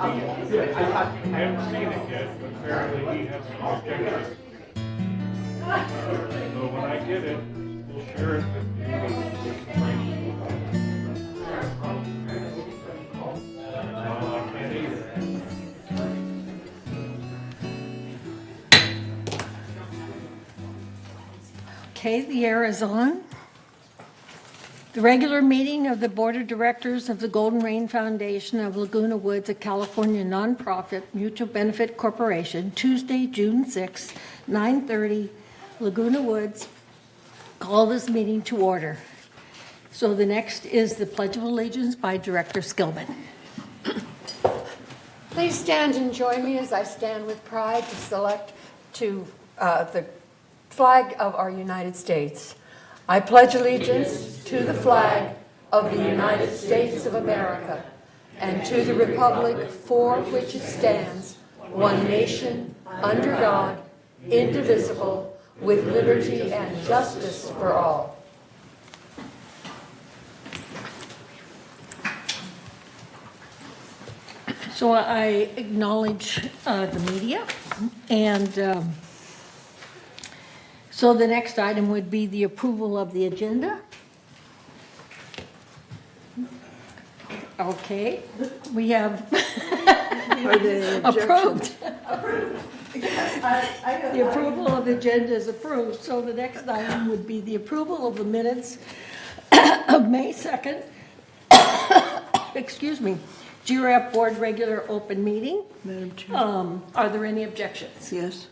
I haven't seen it yet, but apparently he has some objections. So when I get it, we'll share it with you. I can't either. Okay, the air is on. The regular meeting of the Board of Directors of the Golden Rain Foundation of Laguna Woods, a California nonprofit mutual benefit corporation, Tuesday, June 6, 9:30, Laguna Woods. Call this meeting to order. So the next is the Pledge of Allegiance by Director Skillman. Please stand and join me as I stand with pride to select to the flag of our United States. I pledge allegiance to the flag of the United States of America and to the republic for which it stands, one nation, under God, indivisible, with liberty and justice for all. So I acknowledge the media, and so the next item would be the approval of the agenda. Okay, we have approved. The approval of the agenda is approved. So the next item would be the approval of the minutes of May 2nd. Excuse me. GRF Board regular open meeting. Madam Chair. Are there any objections? Yes.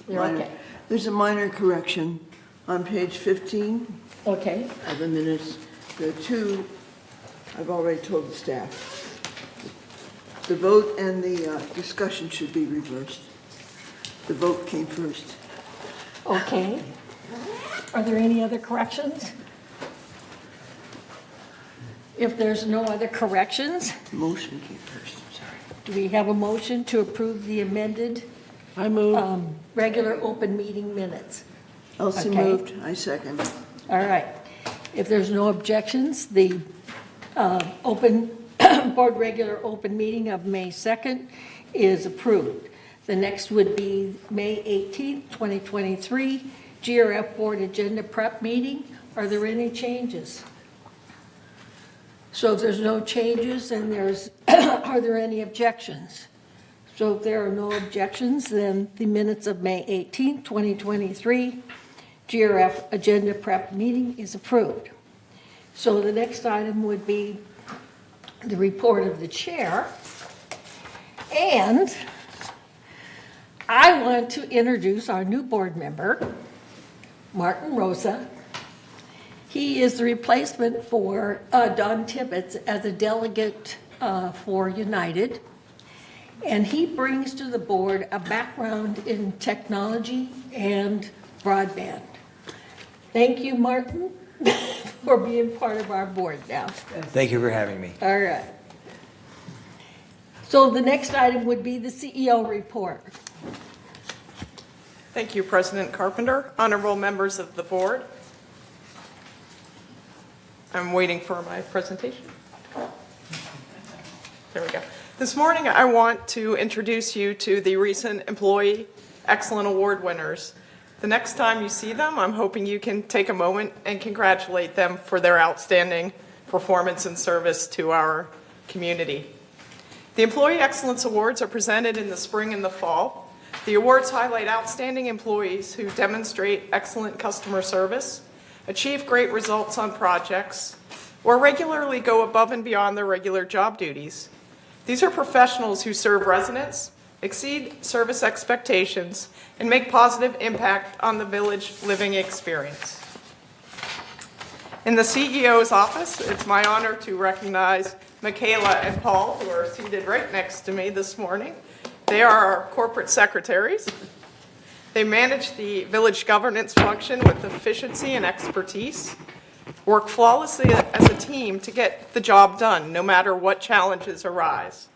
You're okay. There's a minor correction on page 15 Okay. of the minutes. The two, I've already told the staff. The vote and the discussion should be reversed. The vote came first. Okay. Are there any other corrections? If there's no other corrections, The motion came first, I'm sorry. do we have a motion to approve the amended I moved. regular open meeting minutes? Elsie okay. moved, I second. All right. If there's no objections, the open board regular open meeting of May 2nd is approved. The next would be May 18th, 2023, GRF Board Agenda Prep Meeting. Are there any changes? So if there's no changes, then are there any objections? So if there are no objections, then the minutes of May 18th, 2023, GRF Agenda Prep Meeting is approved. So the next item would be the report of the chair. And I want to introduce our new board member, Martin Rosa. He is the replacement for Don Tibbetts as a delegate for United. And he brings to the board a background in technology and broadband. Thank you, Martin, for being part of our board now. Thank you for having me. All right. So the next item would be the CEO report. Thank you, President Carpenter, honorable members of the board. I'm waiting for my presentation. There we go. This morning, I want to introduce you to the recent Employee Excellent Award winners. The next time you see them, I'm hoping you can take a moment and congratulate them for their outstanding performance and service to our community. The Employee Excellence Awards are presented in the spring and the fall. The awards highlight outstanding employees who demonstrate excellent customer service, achieve great results on projects, or regularly go above and beyond their regular job duties. These are professionals who serve residents, exceed service expectations, and make positive impact on the village living experience. In the CEO's office, it's my honor to recognize Michaela and Paul, who are seated right next to me this morning. They are our corporate secretaries. They manage the village governance function with efficiency and expertise, work flawlessly as a team to get the job done, no matter what challenges arise.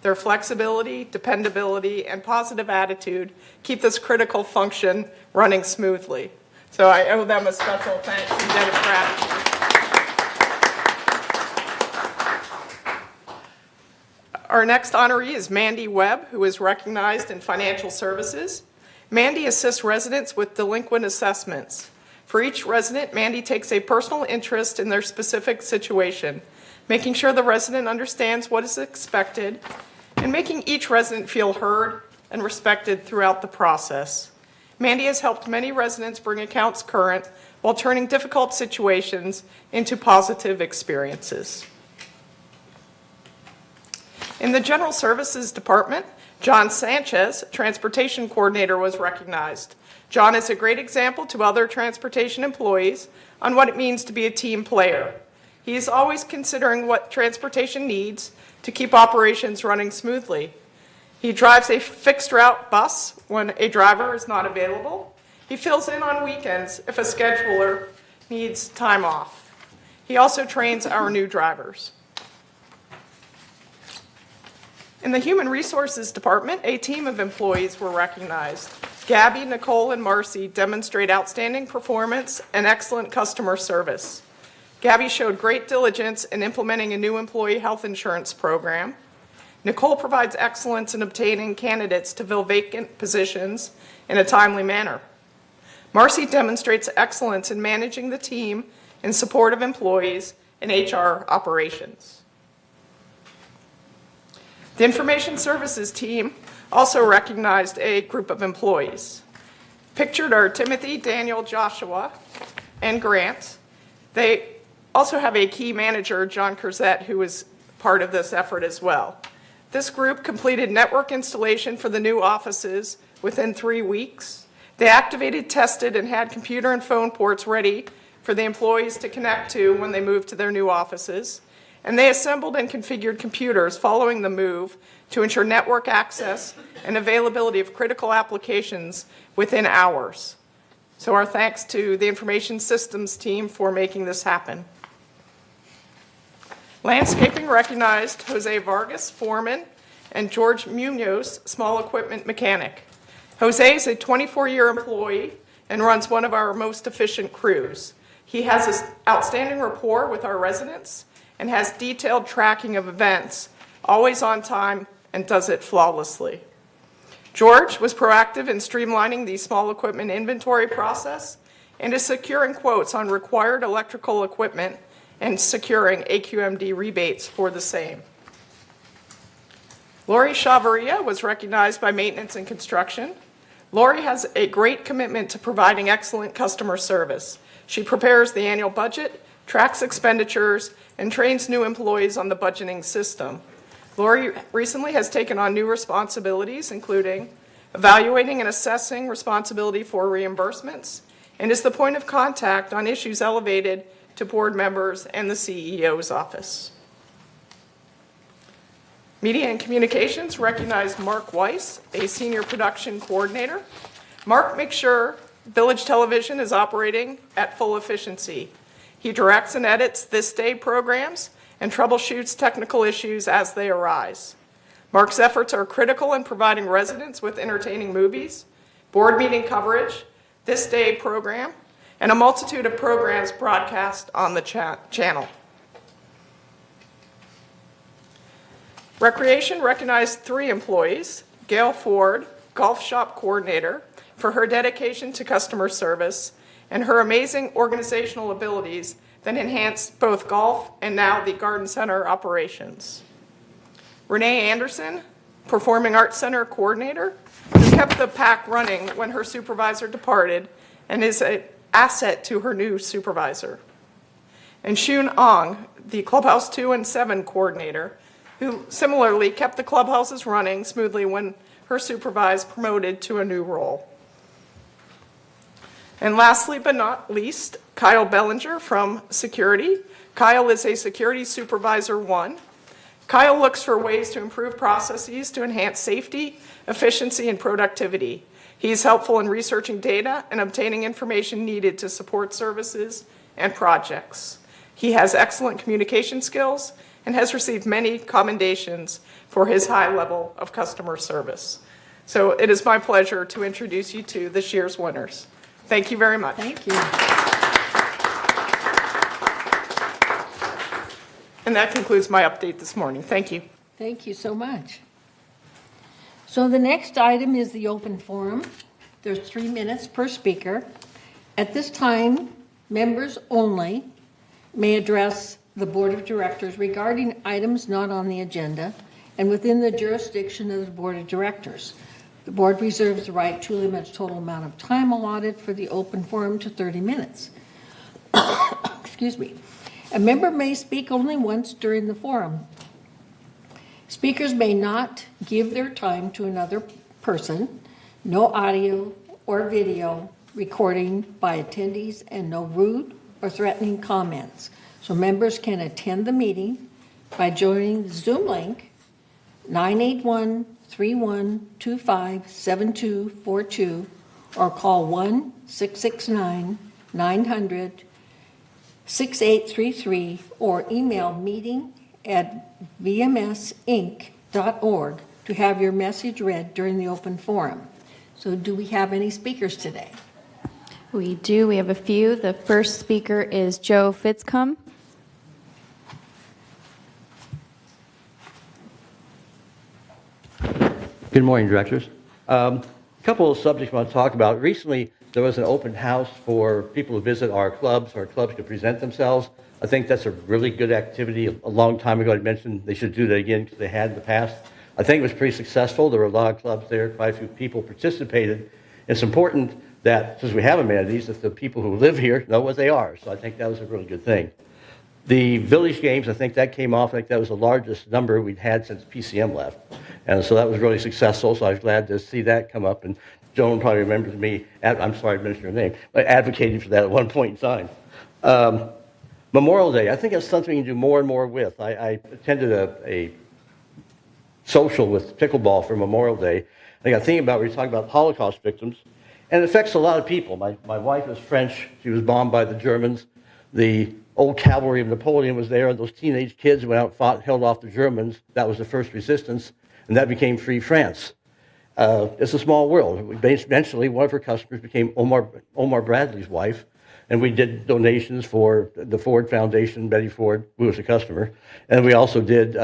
Their flexibility, dependability, and positive attitude keep this critical function running smoothly. So I owe them a special thanks and debt of gratitude. Our next honoree is Mandy Webb, who is recognized in financial services. Mandy assists residents with delinquent assessments. For each resident, Mandy takes a personal interest in their specific situation, making sure the resident understands what is expected and making each resident feel heard and respected throughout the process. Mandy has helped many residents bring accounts current while turning difficult situations into positive experiences. In the General Services Department, John Sanchez, Transportation Coordinator, was recognized. John is a great example to other transportation employees on what it means to be a team player. He is always considering what transportation needs to keep operations running smoothly. He drives a fixed route bus when a driver is not available. He fills in on weekends if a scheduler needs time off. He also trains our new drivers. In the Human Resources Department, a team of employees were recognized. Gabby, Nicole, and Marcy demonstrate outstanding performance and excellent customer service. Gabby showed great diligence in implementing a new employee health insurance program. Nicole provides excellence in obtaining candidates to fill vacant positions in a timely manner. Marcy demonstrates excellence in managing the team in support of employees in HR operations. The Information Services team also recognized a group of employees. Pictured are Timothy, Daniel, Joshua, and Grant. They also have a key manager, John Curzette, who is part of this effort as well. This group completed network installation for the new offices within 3 weeks. They activated, tested, and had computer and phone ports ready for the employees to connect to when they moved to their new offices. And they assembled and configured computers following the move to ensure network access and availability of critical applications within hours. So our thanks to the Information Systems team for making this happen. Landscaping recognized Jose Vargas, foreman, and George Munoz, small equipment mechanic. Jose is a 24-year employee and runs one of our most efficient crews. He has an outstanding rapport with our residents and has detailed tracking of events, always on time, and does it flawlessly. George was proactive in streamlining the small equipment inventory process and is securing quotes on required electrical equipment and securing AQMD rebates for the same. Lori Chavaria was recognized by Maintenance and Construction. Lori has a great commitment to providing excellent customer service. She prepares the annual budget, tracks expenditures, and trains new employees on the budgeting system. Lori recently has taken on new responsibilities, including evaluating and assessing responsibility for reimbursements, and is the point of contact on issues elevated to board members and the CEO's office. Media and Communications recognized Mark Weiss, a senior production coordinator. Mark makes sure Village Television is operating at full efficiency. He directs and edits This Day programs and troubleshoots technical issues as they arise. Mark's efforts are critical in providing residents with entertaining movies, board meeting coverage, This Day program, and a multitude of programs broadcast on the channel. Recreation recognized 3 employees, Gail Ford, golf shop coordinator, for her dedication to customer service and her amazing organizational abilities that enhanced both golf and now the garden center operations. Renee Anderson, Performing Arts Center coordinator, who kept the pack running when her supervisor departed and is an asset to her new supervisor. And Shun Ong, the Clubhouse 2 and 7 coordinator, who similarly kept the clubhouses running smoothly when her supervisor promoted to a new role. And lastly but not least, Kyle Bellinger from Security. Kyle is a Security Supervisor 1. Kyle looks for ways to improve processes to enhance safety, efficiency, and productivity. He's helpful in researching data and obtaining information needed to support services and projects. He has excellent communication skills and has received many commendations for his high level of customer service. So it is my pleasure to introduce you to this year's winners. Thank you very much. Thank you. And that concludes my update this morning. Thank you. Thank you so much. So the next item is the open forum. There's 3 minutes per speaker. At this time, members only may address the Board of Directors regarding items not on the agenda and within the jurisdiction of the Board of Directors. The board reserves the right to limit the total amount of time allotted for the open forum to 30 minutes. Excuse me. A member may speak only once during the forum. Speakers may not give their time to another person, no audio or video recording by attendees, and no rude or threatening comments. So members can attend the meeting by joining the Zoom link 981-3125-7242 or call 1-669-900-6833 or email meeting@vmsinc.org to have your message read during the open forum. So do we have any speakers today? We do. We have a few. The first speaker is Joe Fitzcombe. Good morning, directors. A couple of subjects I want to talk about. Recently, there was an open house for people to visit our clubs. Our clubs could present themselves. I think that's a really good activity. A long time ago, I mentioned they should do that again because they had in the past. I think it was pretty successful. There were a lot of clubs there. Quite a few people participated. It's important that, since we have amenities, that the people who live here know what they are. So I think that was a really good thing. The village games, I think that came off. I think that was the largest number we'd had since PCM left. And so that was really successful, so I was glad to see that come up. And Joan probably remembers me, I'm sorry to mention her name, but advocating for that at one point in time. Memorial Day, I think it's something you can do more and more with. I attended a social with pickleball for Memorial Day. I got thinking about, we were talking about Holocaust victims, and it affects a lot of people. My wife is French. She was bombed by the Germans. The old cavalry of Napoleon was there, and those teenage kids went out and fought, held off the Germans. That was the first resistance, and that became Free France. It's a small world. Eventually, one of her customers became Omar Bradley's wife, and we did donations for the Ford Foundation, Betty Ford, who was a customer, and we also did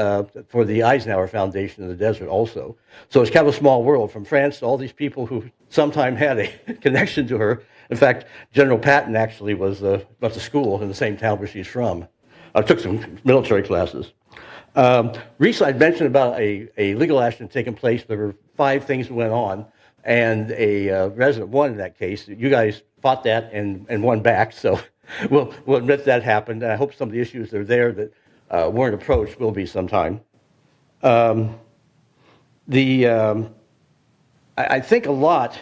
for the Eisenhower Foundation in the desert also. So it's kind of a small world, from France to all these people who sometime had a connection to her. In fact, General Patton actually was went to school in the same town where she's from. I took some military classes. Recently, I mentioned about a legal action taking place. There were 5 things that went on, and a resident won in that case. You guys fought that and won back, so we'll admit that happened. I hope some of the issues that are there that weren't approached will be sometime. I think a lot,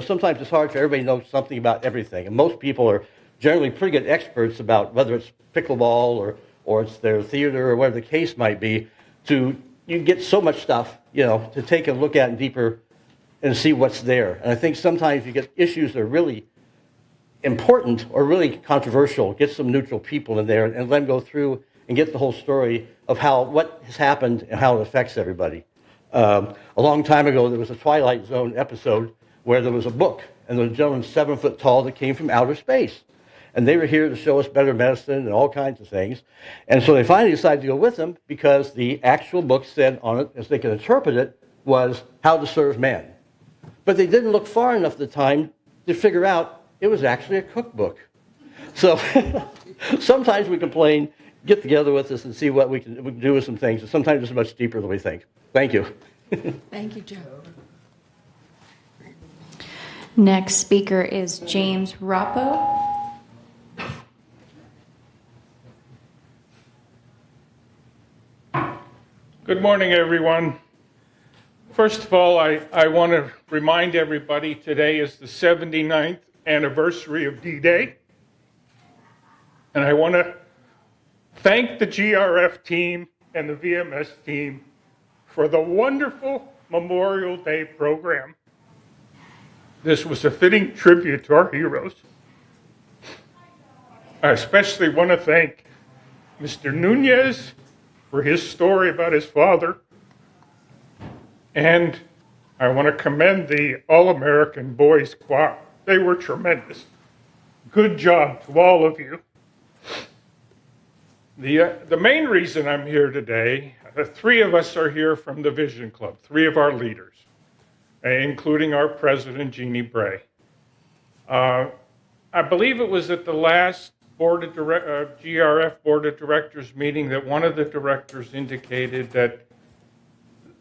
sometimes it's hard for everybody to know something about everything, and most people are generally pretty good experts about whether it's pickleball or it's their theater or whatever the case might be. You get so much stuff, to take a look at and deeper and see what's there. And I think sometimes you get issues that are really important or really controversial, get some neutral people in there and let them go through and get the whole story of what has happened and how it affects everybody. A long time ago, there was a Twilight Zone episode where there was a book, and there was a gentleman 7 foot tall that came from outer space. And they were here to show us better medicine and all kinds of things. And so they finally decided to go with him because the actual book said on it, as they could interpret it, was how to serve man. But they didn't look far enough at the time to figure out it was actually a cookbook. So sometimes we complain, get together with us and see what we can do with some things. And sometimes it's much deeper than we think. Thank you. Thank you, Joe. Next speaker is James Rappo. Good morning, everyone. First of all, I want to remind everybody today is the 79th anniversary of D-Day. And I want to thank the GRF team and the VMS team for the wonderful Memorial Day program. This was a fitting tribute to our heroes. I especially want to thank Mr. Nunez for his story about his father. And I want to commend the All-American Boys Choir. They were tremendous. Good job to all of you. The main reason I'm here today, the three of us are here from the Vision Club, three of our leaders, including our president, Jeannie Bray. I believe it was at the last GRF Board of Directors meeting that one of the directors indicated that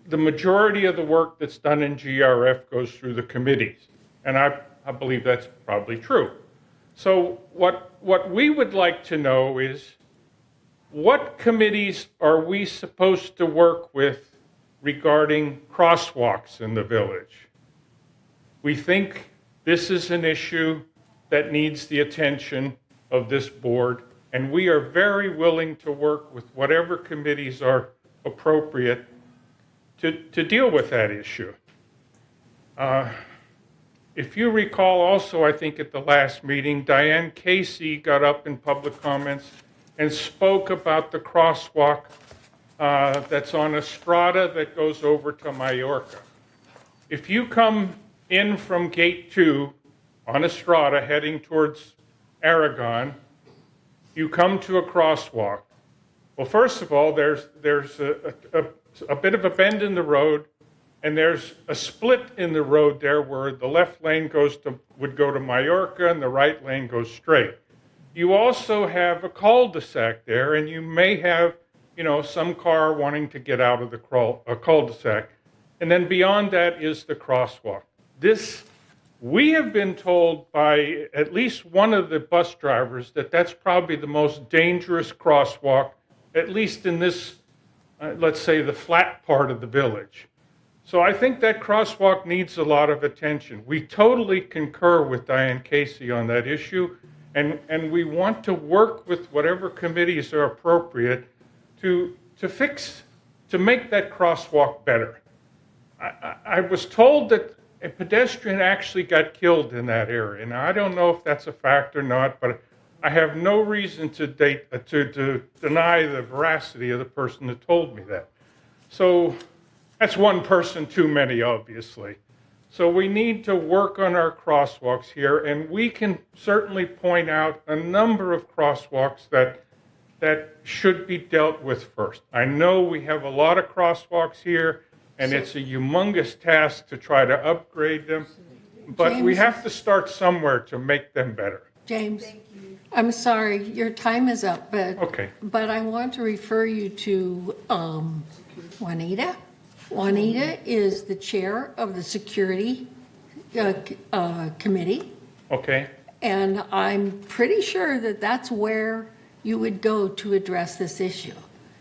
the majority of the work that's done in GRF goes through the committees. And I believe that's probably true. So what we would like to know is, what committees are we supposed to work with regarding crosswalks in the village? We think this is an issue that needs the attention of this board, and we are very willing to work with whatever committees are appropriate to deal with that issue. If you recall also, I think at the last meeting, Diane Casey got up in public comments and spoke about the crosswalk that's on Estrada that goes over to Mallorca. If you come in from Gate 2 on Estrada heading towards Aragon, you come to a crosswalk. Well, first of all, there's a bit of a bend in the road, and there's a split in the road there where the left lane would go to Mallorca and the right lane goes straight. You also have a cul-de-sac there, and you may have, some car wanting to get out of the cul-de-sac. And then beyond that is the crosswalk. We have been told by at least one of the bus drivers that that's probably the most dangerous crosswalk, at least in this, let's say, the flat part of the village. So I think that crosswalk needs a lot of attention. We totally concur with Diane Casey on that issue. And we want to work with whatever committees are appropriate to make that crosswalk better. I was told that a pedestrian actually got killed in that area. Now, I don't know if that's a fact or not, but I have no reason to deny the veracity of the person that told me that. So that's one person too many, obviously. So we need to work on our crosswalks here, and we can certainly point out a number of crosswalks that should be dealt with first. I know we have a lot of crosswalks here, and it's a humongous task to try to upgrade them, but we have to start somewhere to make them better. James, I'm sorry, your time is up, Okay. but I want to refer you to Juanita. Juanita is the chair of the security committee, Okay. and I'm pretty sure that that's where you would go to address this issue.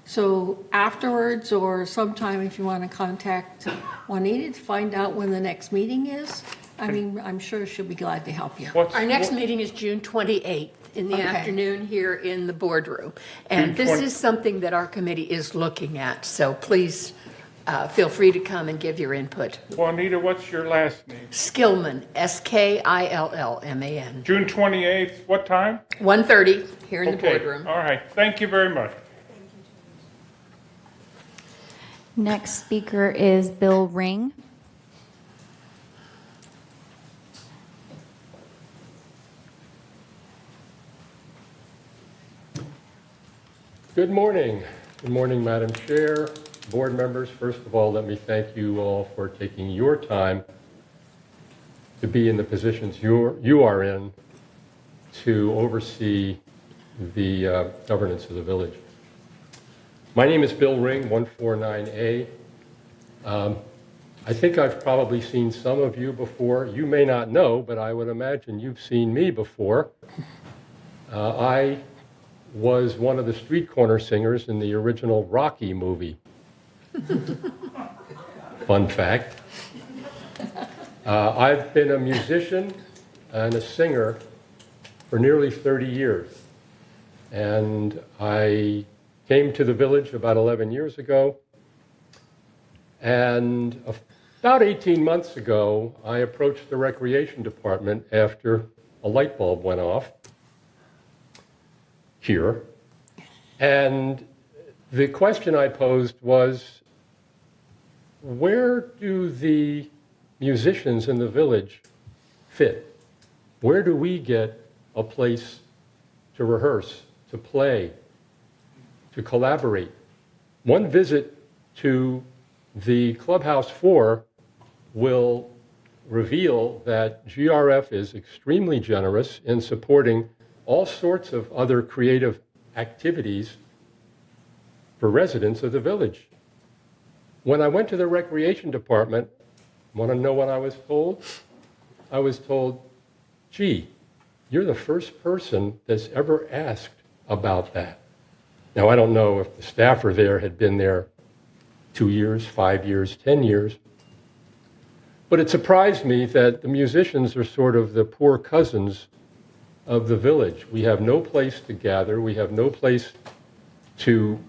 So afterwards or sometime if you want to contact Juanita to find out when the next meeting is, I'm sure she'll be glad to help you. Our next meeting is June 28th in the Okay. afternoon here in the boardroom. And this is something that our committee is looking at, so please feel free to come and give your input. Juanita, what's your last name? Skillman, Skillman. June 28th, what time? 1:30 here in the Okay. boardroom. All right. Thank you very much. Next speaker is Bill Ring. Good morning. Good morning, Madam Chair, board members. First of all, let me thank you all for taking your time to be in the positions you are in to oversee the governance of the village. My name is Bill Ring, 149A. I think I've probably seen some of you before. You may not know, but I would imagine you've seen me before. I was one of the street corner singers in the original Rocky movie. Fun fact. I've been a musician and a singer for nearly 30 years. And I came to the village about 11 years ago. And about 18 months ago, I approached the recreation department after a light bulb went off here. And the question I posed was, where do the musicians in the village fit? Where do we get a place to rehearse, to play, to collaborate? One visit to the Clubhouse 4 will reveal that GRF is extremely generous in supporting all sorts of other creative activities for residents of the village. When I went to the recreation department, want to know what I was told? I was told, gee, you're the first person that's ever asked about that. Now, I don't know if the staffer there had been there 2 years, 5 years, 10 years, but it surprised me that the musicians are sort of the poor cousins of the village. We have no place to gather. We have no place to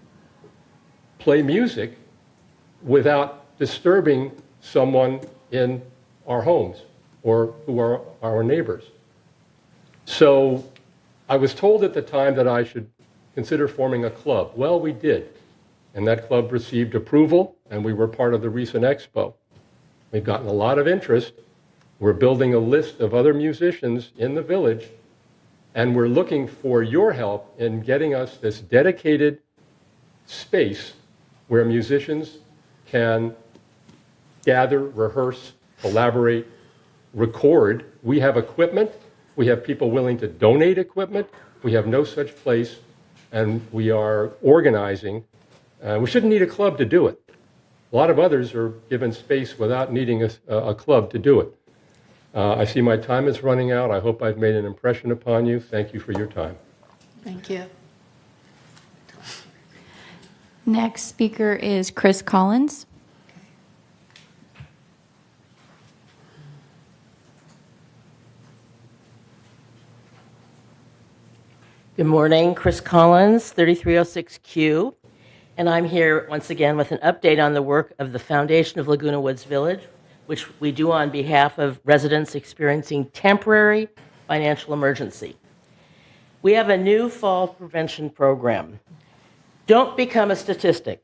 play music without disturbing someone in our homes or who are our neighbors. So I was told at the time that I should consider forming a club. Well, we did. And that club received approval, and we were part of the recent expo. We've gotten a lot of interest. We're building a list of other musicians in the village, and we're looking for your help in getting us this dedicated space where musicians can gather, rehearse, collaborate, record. We have equipment. We have people willing to donate equipment. We have no such place, and we are organizing. We shouldn't need a club to do it. A lot of others are given space without needing a club to do it. I see my time is running out. I hope I've made an impression upon you. Thank you for your time. Thank you. Next speaker is Chris Collins. Good morning, Chris Collins, 3306Q, and I'm here once again with an update on the work of the Foundation of Laguna Woods Village, which we do on behalf of residents experiencing temporary financial emergency. We have a new fall prevention program. Don't become a statistic.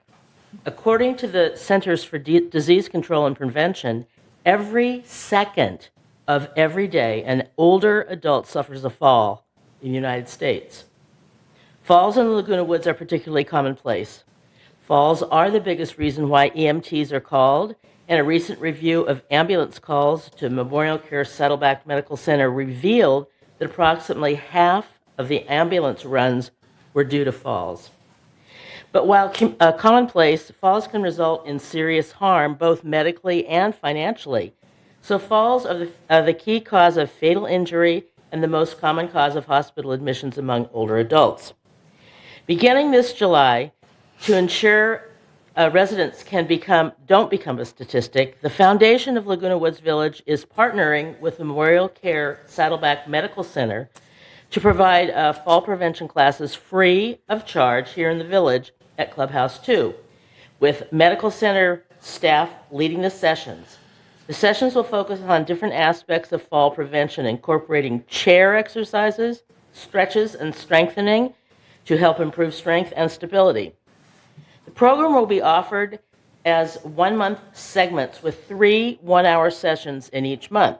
According to the Centers for Disease Control and Prevention, every second of every day, an older adult suffers a fall in the United States. Falls in the Laguna Woods are particularly commonplace. Falls are the biggest reason why EMTs are called, and a recent review of ambulance calls to Memorial Care Saddleback Medical Center revealed that approximately half of the ambulance runs were due to falls. But while commonplace, falls can result in serious harm, both medically and financially. So falls are the key cause of fatal injury and the most common cause of hospital admissions among older adults. Beginning this July, to ensure residents don't become a statistic, the Foundation of Laguna Woods Village is partnering with Memorial Care Saddleback Medical Center to provide fall prevention classes free of charge here in the village at Clubhouse 2, with medical center staff leading the sessions. The sessions will focus on different aspects of fall prevention, incorporating chair exercises, stretches, and strengthening to help improve strength and stability. The program will be offered as 1-month segments with 3 one-hour sessions in each month.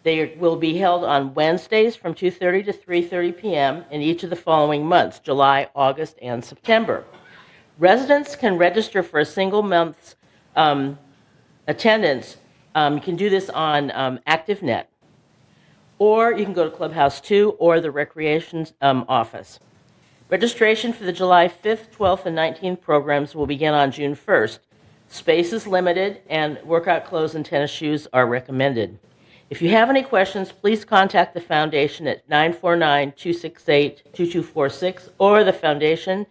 They will be held on Wednesdays from 2:30 to 3:30 p.m. in each of the following months, July, August, and September. Residents can register for a single month's attendance. You can do this on ActiveNet, or you can go to Clubhouse 2 or the Recreation office. Registration for the July 5th, 12th, and 19th programs will begin on June 1st. Space is limited, and workout clothes and tennis shoes are recommended. If you have any questions, please contact the Foundation at 949-268-2246 or the Foundation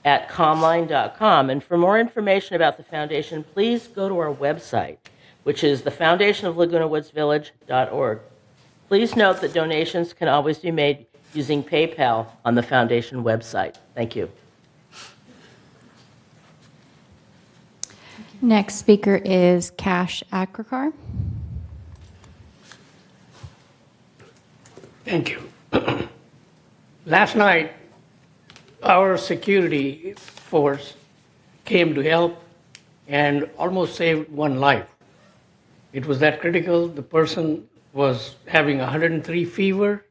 at comline.com. And for more information about the Foundation, please go to our website, which is thefoundationoflagunawoodsvillage.org. Please note that donations can always be made using PayPal on the foundation website. Thank you. Next speaker is Cash Akrakar. Thank you. Last night, our security force came to help and almost saved one life. It was that critical. The person was having 103 fever,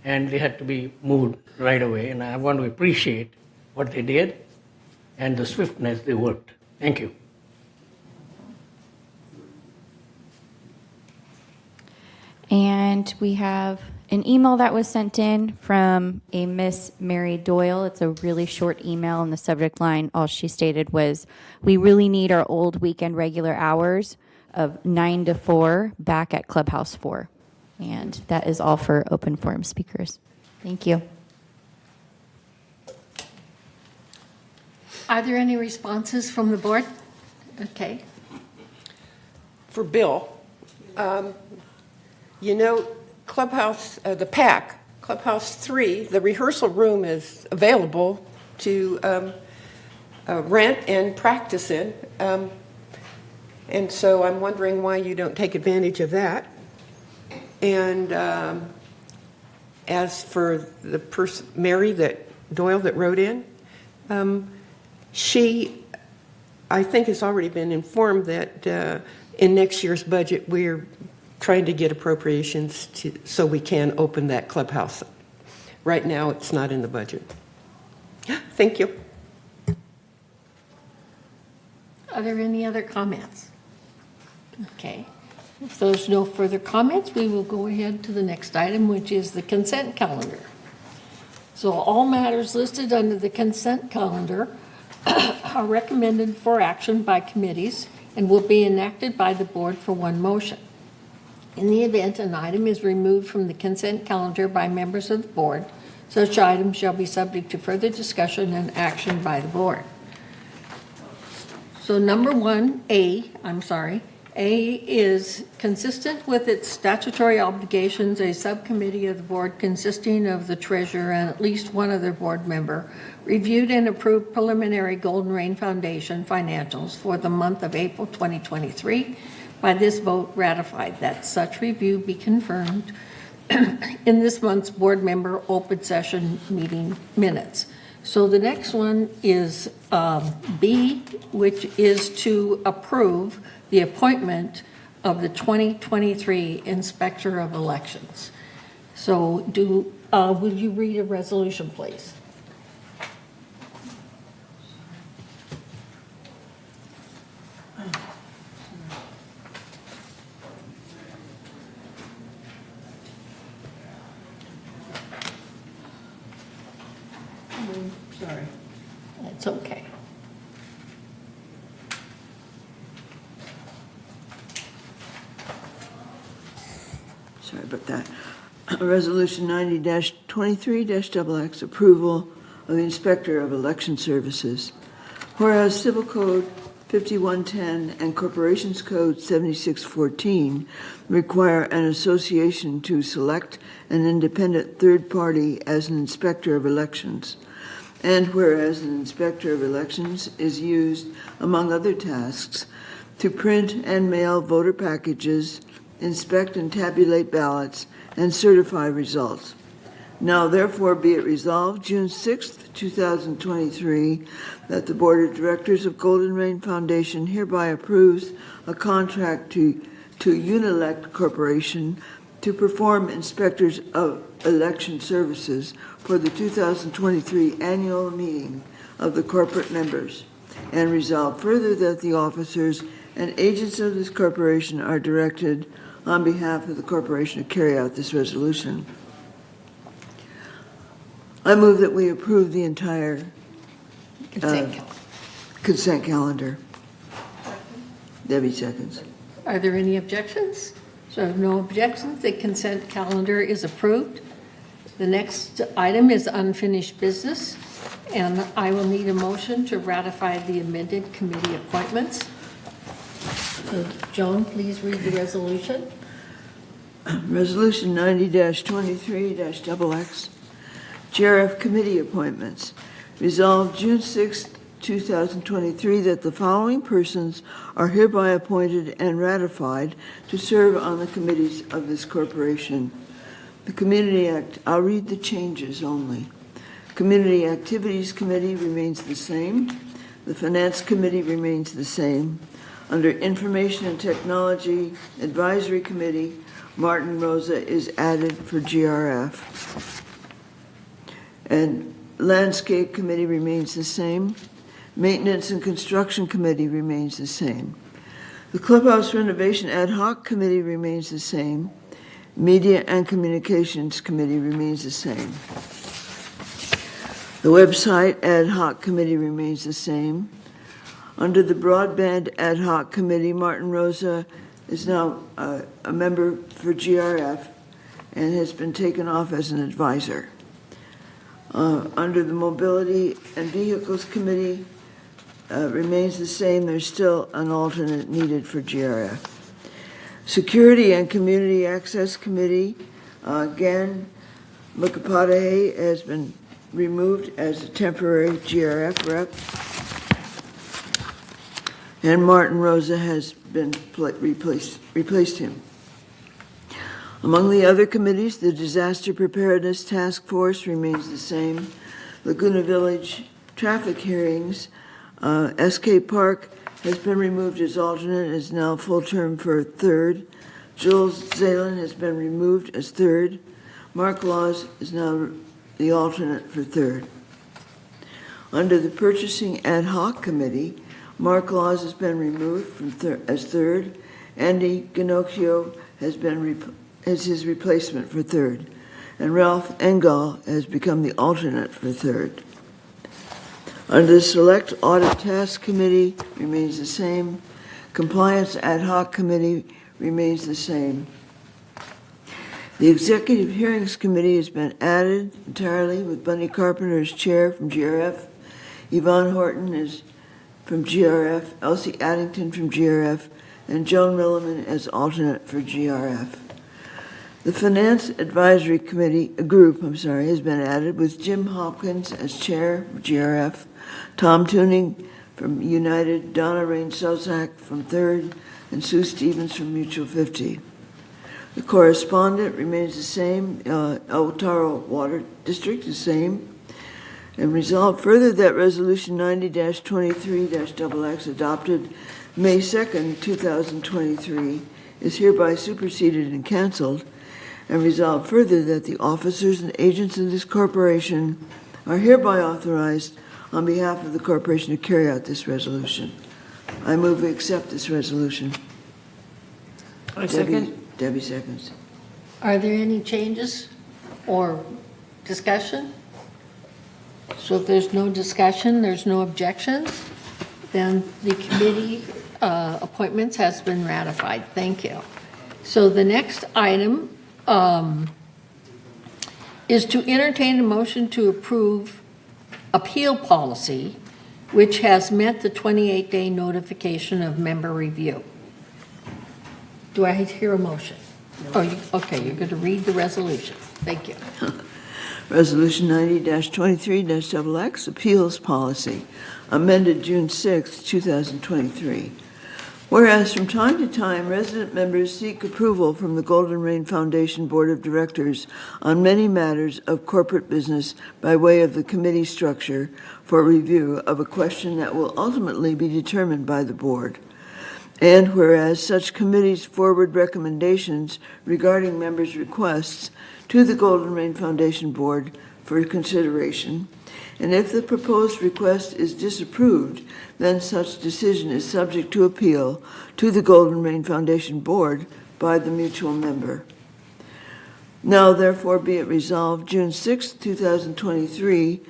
and they had to be moved right away. And I want to appreciate what they did and the swiftness they worked. Thank you. And we have an email that was sent in from a Miss Mary Doyle. It's a really short email, and the subject line, all she stated was, "We really need our old weekend regular hours of 9 to 4 back at Clubhouse 4." And that is all for open forum speakers. Thank you. Are there any responses from the board? Okay. For Bill, you know, Clubhouse, the PAC, Clubhouse 3, the rehearsal room is available to rent and practice in. And so I'm wondering why you don't take advantage of that. And as for the person, Mary Doyle that wrote in, she, I think, has already been informed that in next year's budget we're trying to get appropriations so we can open that clubhouse. Right now, it's not in the budget. Thank you. Are there any other comments? Okay. If there's no further comments, we will go ahead to the next item, which is the consent calendar. So all matters listed under the consent calendar are recommended for action by committees and will be enacted by the board for one motion. In the event an item is removed from the consent calendar by members of the board, such items shall be subject to further discussion and action by the board. So number one, A is consistent with its statutory obligations. A subcommittee of the board consisting of the treasurer and at least one other board member reviewed and approved preliminary Golden Rain Foundation financials for the month of April 2023. By this vote, ratified that such review be confirmed in this month's board member open session meeting minutes. So the next one is B, which is to approve the appointment of the 2023 Inspector of Elections. So will you read a resolution, please? Sorry. That's okay. Sorry about that. Resolution 90-23-XX, approval of the Inspector of Election Services. Whereas Civil Code 5110 and Corporations Code 7614 require an association to select an independent third party as an inspector of elections. And whereas an inspector of elections is used, among other tasks, to print and mail voter packages, inspect and tabulate ballots, and certify results. Now, therefore, be it resolved, June 6th, 2023, that the Board of Directors of Golden Rain Foundation hereby approves a contract to Unelect Corporation to perform inspectors of election services for the 2023 annual meeting of the corporate members, and resolve further that the officers and agents of this corporation are directed on behalf of the corporation to carry out this resolution. I move that we approve the entire consent calendar. Debbie seconds. Are there any objections? So no objections, the consent calendar is approved. The next item is unfinished business, and I will need a motion to ratify the amended committee appointments. So, Joan, please read the resolution. Resolution 90-23-XX, GRF Committee Appointments. Resolved June 6, 2023, that the following persons are hereby appointed and ratified to serve on the committees of this corporation. The Community Act, I'll read the changes only. Community Activities Committee remains the same. The Finance Committee remains the same. Under Information and Technology Advisory Committee, Martin Rosa is added for GRF. And Landscape Committee remains the same. Maintenance and Construction Committee remains the same. The Clubhouse Renovation Ad Hoc Committee remains the same. Media and Communications Committee remains the same. The Website Ad Hoc Committee remains the same. Under the Broadband Ad Hoc Committee, Martin Rosa is now a member for GRF and has been taken off as an advisor. Under the Mobility and Vehicles Committee, remains the same. There's still an alternate needed for GRF. Security and Community Access Committee, again, Mukapadahe has been removed as a temporary GRF rep. And Martin Rosa has been replaced him. Among the other committees, the Disaster Preparedness Task Force remains the same. Laguna Village Traffic Hearings, SK Park has been removed as alternate, is now full term for third. Jules Zalen has been removed as third. Mark Laws is now the alternate for third. Under the Purchasing Ad Hoc Committee, Mark Laws has been removed from as third. Andy Ginocchio has been as his replacement for third. And Ralph Engel has become the alternate for third. Under the Select Audit Task Committee remains the same. Compliance Ad Hoc Committee remains the same. The Executive Hearings Committee has been added entirely with Bunny Carpenter as chair from GRF. Yvonne Horton is from GRF, Elsie Addington from GRF, and Joan Milliman as alternate for GRF. The Finance Advisory Committee, has been added with Jim Hopkins as chair for GRF, Tom Tuning from United, Donna Rain-Sozak from Third, and Sue Stevens from Mutual 50. The correspondent remains the same, El Taro Water District the same. And resolved further that Resolution 90-23-XX adopted May 2nd, 2023 is hereby superseded and canceled. And resolved further that the officers and agents of this corporation are hereby authorized on behalf of the corporation to carry out this resolution. I move we accept this resolution. I second. Debbie seconds. Are there any changes or discussion? So if there's no discussion, there's no objections, then the committee appointments has been ratified. Thank you. So the next item is to entertain a motion to approve appeal policy, which has met the 28-day notification of member review. Do I hear a motion? Okay, you're going to read the resolution. Thank you. Resolution 90-23-XX, Appeals Policy, amended June 6, 2023. Whereas from time to time, resident members seek approval from the Golden Rain Foundation Board of Directors on many matters of corporate business by way of the committee structure for review of a question that will ultimately be determined by the board. And whereas such committees forward recommendations regarding members' requests to the Golden Rain Foundation Board for consideration, and if the proposed request is disapproved, then such decision is subject to appeal to the Golden Rain Foundation Board by the mutual member. Now, therefore, be it resolved, June 6, 2023,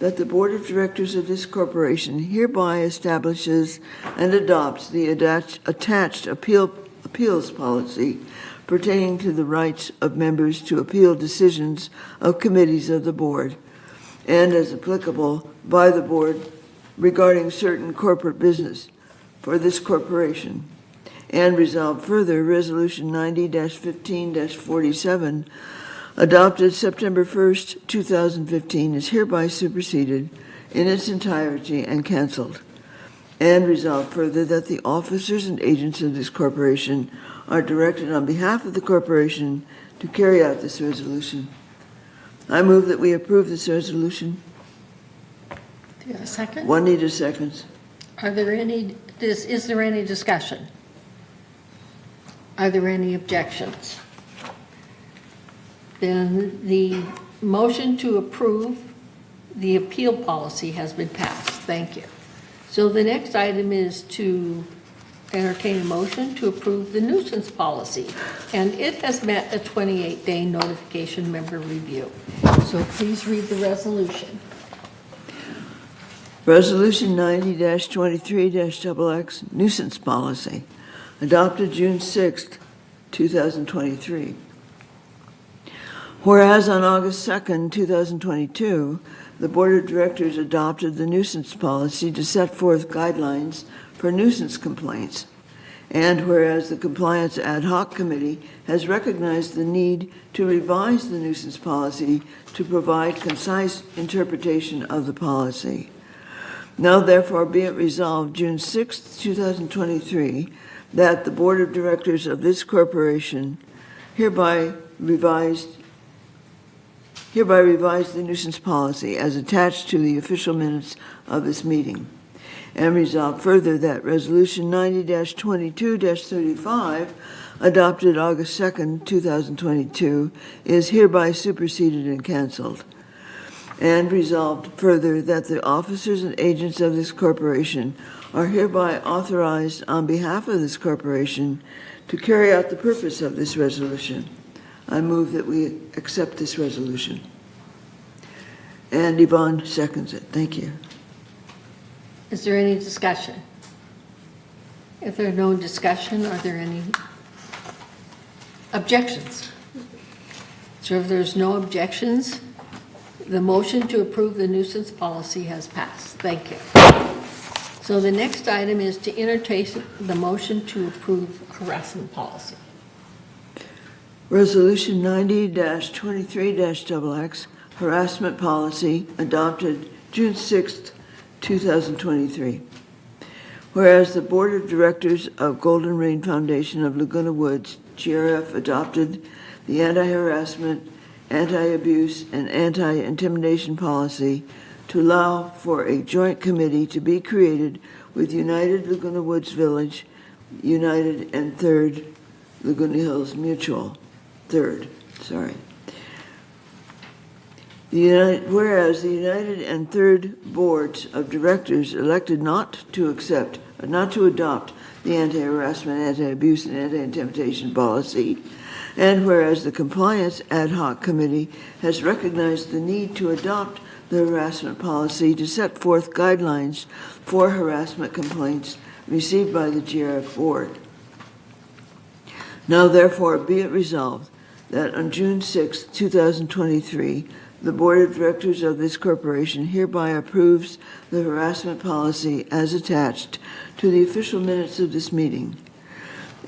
that the Board of Directors of this corporation hereby establishes and adopts the attached appeals policy pertaining to the rights of members to appeal decisions of committees of the board, and as applicable by the board regarding certain corporate business for this corporation. And resolved further, Resolution 90-15-47, adopted September 1st, 2015, is hereby superseded in its entirety and canceled. And resolved further that the officers and agents of this corporation are directed on behalf of the corporation to carry out this resolution. I move that we approve this resolution. Do you have a second? Juanita seconds. Is there any discussion? Are there any objections? Then the motion to approve the appeal policy has been passed. Thank you. So the next item is to entertain a motion to approve the nuisance policy, and it has met a 28-day notification member review. So please read the resolution. Resolution 90-23-XX, nuisance policy, adopted June 6th, 2023. Whereas on August 2nd, 2022, the Board of Directors adopted the nuisance policy to set forth guidelines for nuisance complaints. And whereas the Compliance Ad Hoc Committee has recognized the need to revise the nuisance policy to provide concise interpretation of the policy. Now therefore be it resolved June 6, 2023, that the Board of Directors of this corporation hereby revise the nuisance policy as attached to the official minutes of this meeting. And resolve further that Resolution 90-22-35, adopted August 2nd, 2022, is hereby superseded and canceled. And resolved further that the officers and agents of this corporation are hereby authorized on behalf of this corporation to carry out the purpose of this resolution. I move that we accept this resolution. And Yvonne seconds it. Thank you. Is there any discussion? If there's no discussion, are there any objections? So if there's no objections, the motion to approve the nuisance policy has passed. Thank you. So the next item is to entertain the motion to approve harassment policy. Resolution 90-23-XX, harassment policy, adopted June 6th, 2023. Whereas the Board of Directors of Golden Rain Foundation of Laguna Woods, GRF, adopted the anti-harassment, anti-abuse, and anti-intimidation policy to allow for a joint committee to be created with United Laguna Woods Village, United and Third Laguna Hills Mutual. Whereas the United and Third Boards of Directors elected not to adopt the anti-harassment, anti-abuse, and anti-intimidation policy, and whereas the Compliance Ad Hoc Committee has recognized the need to adopt the harassment policy to set forth guidelines for harassment complaints received by the GRF Board. Now therefore be it resolved that on June 6, 2023, the Board of Directors of this corporation hereby approves the harassment policy as attached to the official minutes of this meeting.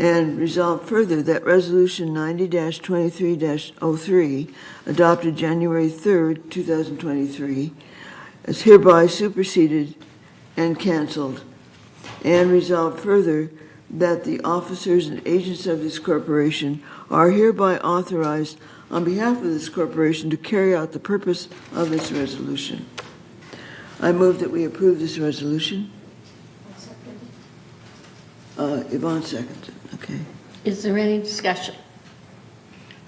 And resolved further that Resolution 90-23-03, adopted January 3rd, 2023, is hereby superseded and canceled. And resolved further that the officers and agents of this corporation are hereby authorized on behalf of this corporation to carry out the purpose of this resolution. I move that we approve this resolution. Yvonne seconds it. Okay. Is there any discussion?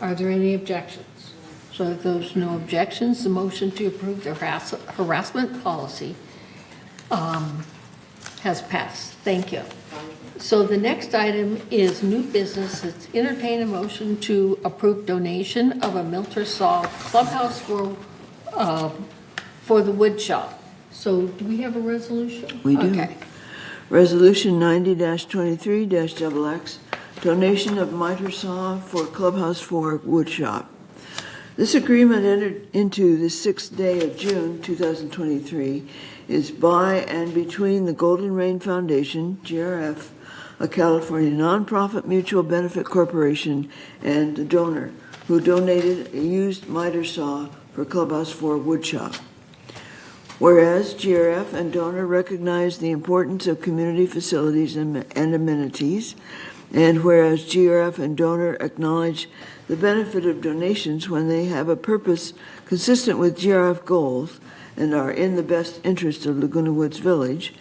Are there any objections? So if there's no objections, the motion to approve the harassment policy has passed. Thank you. So the next item is new business. It's entertain a motion to approve donation of a Milter-Saw clubhouse for the wood shop. So do we have a resolution? We do. Okay. Resolution 90-23-XX, donation of miter saw for Clubhouse 4 wood shop. This agreement entered into the 6th day of June 2023 is by and between the Golden Rain Foundation, GRF, a California nonprofit mutual benefit corporation, and the donor, who donated a used miter saw for Clubhouse 4 woodshop. Whereas GRF and donor recognize the importance of community facilities and amenities, and whereas GRF and donor acknowledge the benefit of donations when they have a purpose consistent with GRF goals and are in the best interest of Laguna Woods Village,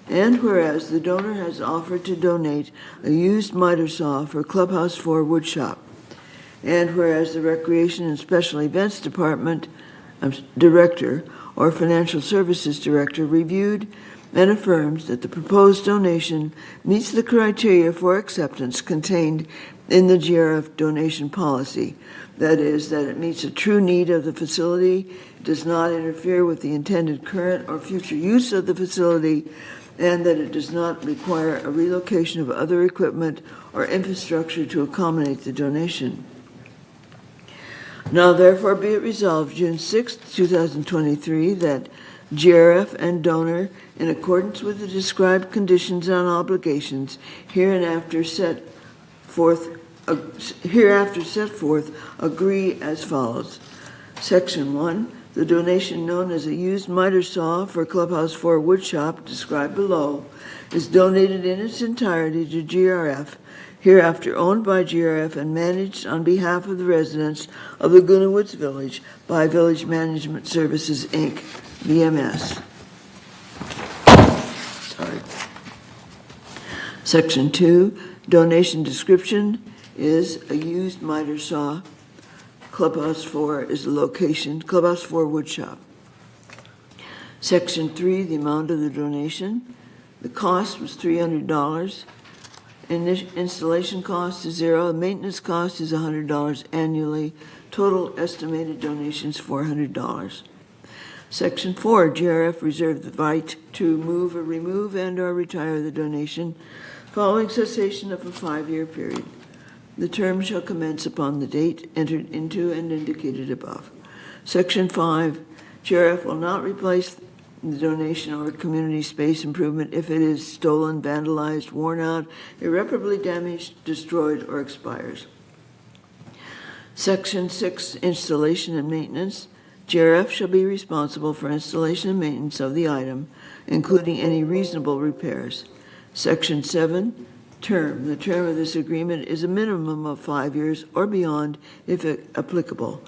and whereas the donor has offered to donate a used miter saw for Clubhouse 4 woodshop, and whereas the Recreation and Special Events Department Director or Financial Services Director reviewed and affirms that the proposed donation meets the criteria for acceptance contained in the GRF donation policy. That is, that it meets a true need of the facility, does not interfere with the intended current or future use of the facility, and that it does not require a relocation of other equipment or infrastructure to accommodate the donation. Now therefore be it resolved June 6, 2023, that GRF and donor, in accordance with the described conditions and obligations hereafter set forth, agree as follows. Section 1. The donation known as a used miter saw for Clubhouse 4 woodshop, described below, is donated in its entirety to GRF, hereafter owned by GRF and managed on behalf of the residents of Laguna Woods Village by Village Management Services, Inc., VMS. Sorry. Section 2, donation description is a used miter saw. Clubhouse 4 is the location, Clubhouse 4 woodshop. Section 3, the amount of the donation. The cost was $300. Installation cost is $0. The maintenance cost is $100 annually. Total estimated donations $400. Section 4, GRF reserved the right to move or remove and or retire the donation following cessation of a 5-year period. The term shall commence upon the date entered into and indicated above. Section 5, GRF will not replace the donation or community space improvement if it is stolen, vandalized, worn out, irreparably damaged, destroyed, or expires. Section 6, installation and maintenance. GRF shall be responsible for installation and maintenance of the item, including any reasonable repairs. Section 7, term. The term of this agreement is a minimum of 5 years or beyond, if applicable.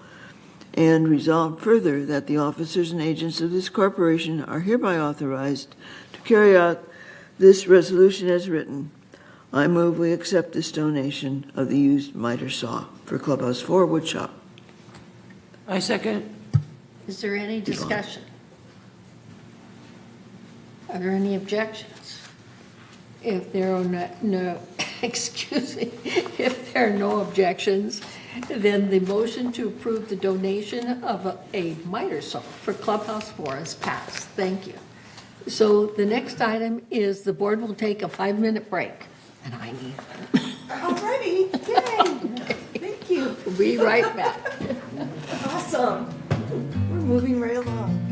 And resolved further that the officers and agents of this corporation are hereby authorized to carry out this resolution as written. I move we accept this donation of the used miter saw for Clubhouse 4 woodshop. I second. Is there any discussion? Are there any objections? If there are no, excuse me, if there are no objections, then the motion to approve the donation of a miter saw for Clubhouse 4 is passed. Thank you. So the next item is the board will take a 5-minute break, and I need one. Alrighty, yay, thank you. We'll be right back. Awesome. We're moving right along.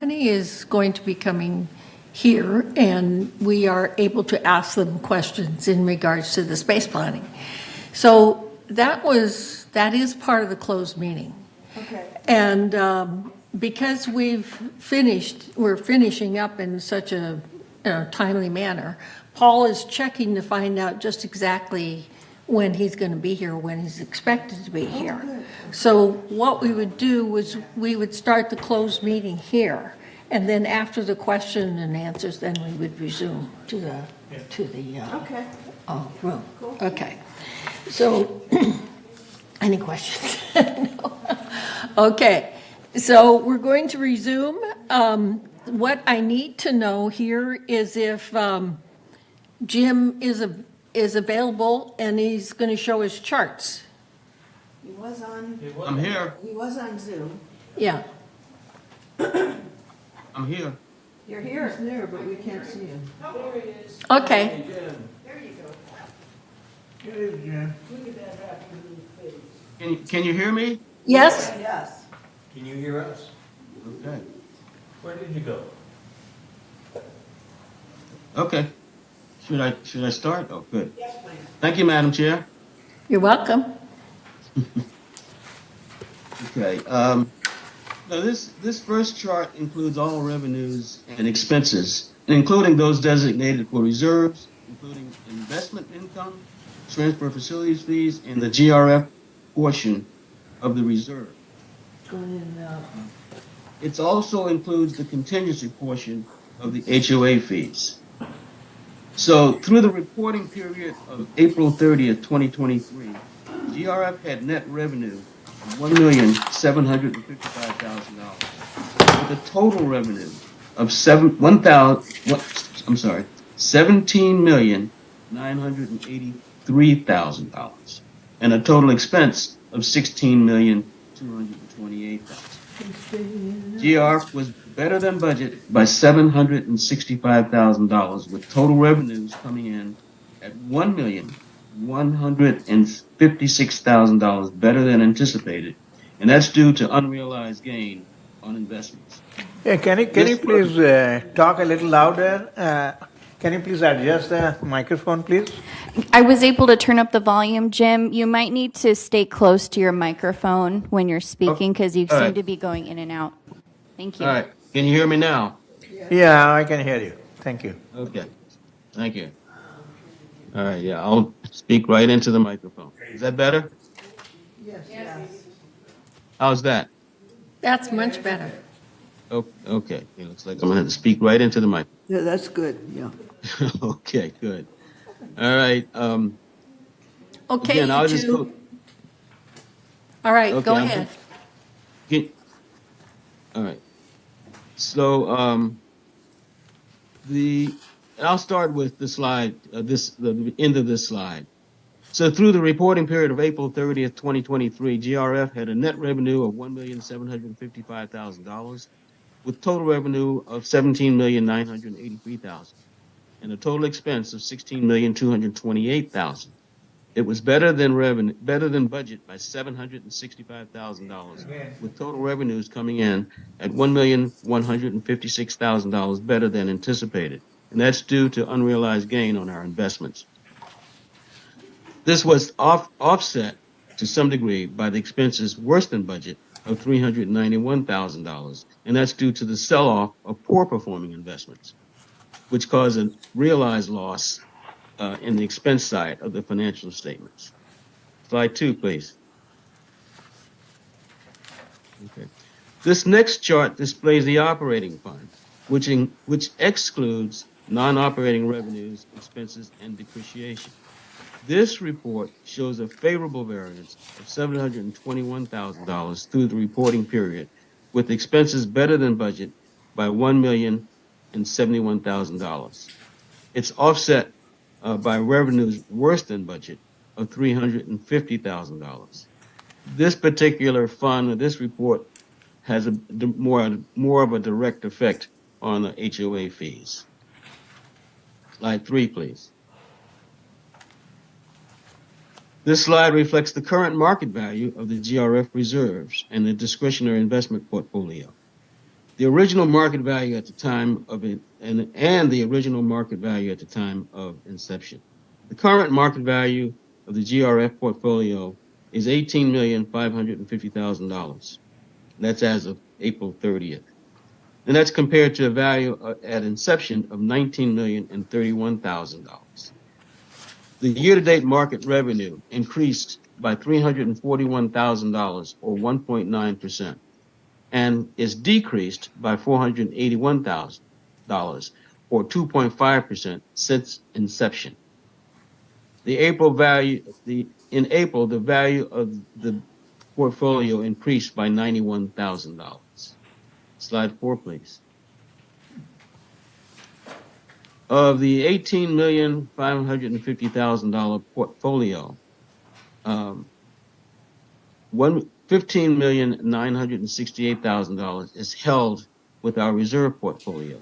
Company is going to be coming here, and we are able to ask them questions in regards to the space planning. So that is part of the closed meeting. Okay. And because we're finishing up in such a timely manner, Paul is checking to find out just exactly when he's going to be here, when he's expected to be here. So what we would do was we would start the closed meeting here, and then after the question and answers, then we would resume to the Okay. room. Okay. So, any questions? No. Okay. So we're going to resume. What I need to know here is if Jim is available and he's going to show his charts. He was on, I'm here. he was on Zoom. Yeah. I'm here. You're here. He's there, but we can't see him. Okay. Can you hear me? Yes? Yes. Can you hear us? Okay. Where did you go? Okay. Should I start? Oh, good. Yes, please. Thank you, Madam Chair. You're welcome. Okay. Now this first chart includes all revenues and expenses, including those designated for reserves, including investment income, transfer facilities fees, and the GRF portion of the reserve. Going in and out. It also includes the contingency portion of the HOA fees. So through the reporting period of April 30th, 2023, GRF had net revenue of $1,755,000 with a total revenue of $17,983,000 and a total expense of $16,228,000. GRF was better than budget by $765,000, with total revenues coming in at $1,156,000 better than anticipated, and that's due to unrealized gain on investments. Yeah, can you please talk a little louder? Can you please adjust the microphone, please? I was able to turn up the volume, Jim. You might need to stay close to your microphone when you're speaking because you all seem right. to be going in and out. Thank you. All right, can you hear me now? Yeah, I can hear you. Thank you. Okay, thank you. All right, yeah, I'll speak right into the microphone. Is that better? Yes, yes. How's that? That's much better. Okay, it looks like I'm gonna have to speak right into the mic. Yeah, that's good, yeah. Okay, good. All right, Okay, again, I'll you just go. two. All right, Okay, go I'm- ahead. All right. So I'll start with the slide. The end of this slide. So through the reporting period of April 30th, 2023, GRF had a net revenue of $1,755,000, with total revenue of $17,983,000, and a total expense of $16,228,000. It was better than budget by $765,000, with total revenues coming in at $1,156,000 better than anticipated, and that's due to unrealized gain on our investments. This was offset to some degree by the expenses worse than budget of $391,000, and that's due to the sell-off of poor-performing investments, which caused a realized loss in the expense side of the financial statements. Slide 2, please. Okay. This next chart displays the operating fund, which excludes non-operating revenues, expenses, and depreciation. This report shows a favorable variance of $721,000 through the reporting period, with expenses better than budget by $1,071,000. It's offset by revenues worse than budget of $350,000. This particular fund, or this report, has more of a direct effect on the HOA fees. Slide 3, please. This slide reflects the current market value of the GRF reserves and the discretionary investment portfolio. The original market value at the time of it, and the original market value at the time of inception. The current market value of the GRF portfolio is $18,550,000. That's as of April 30th. And that's compared to a value at inception of $19,031,000. The year-to-date market revenue increased by $341,000 or 1.9%, and is decreased by $481,000 or 2.5% since inception. In April, the value of the portfolio increased by $91,000. Slide 4, please. Of the $18,550,000 portfolio, $15,968,000 is held with our reserve portfolio.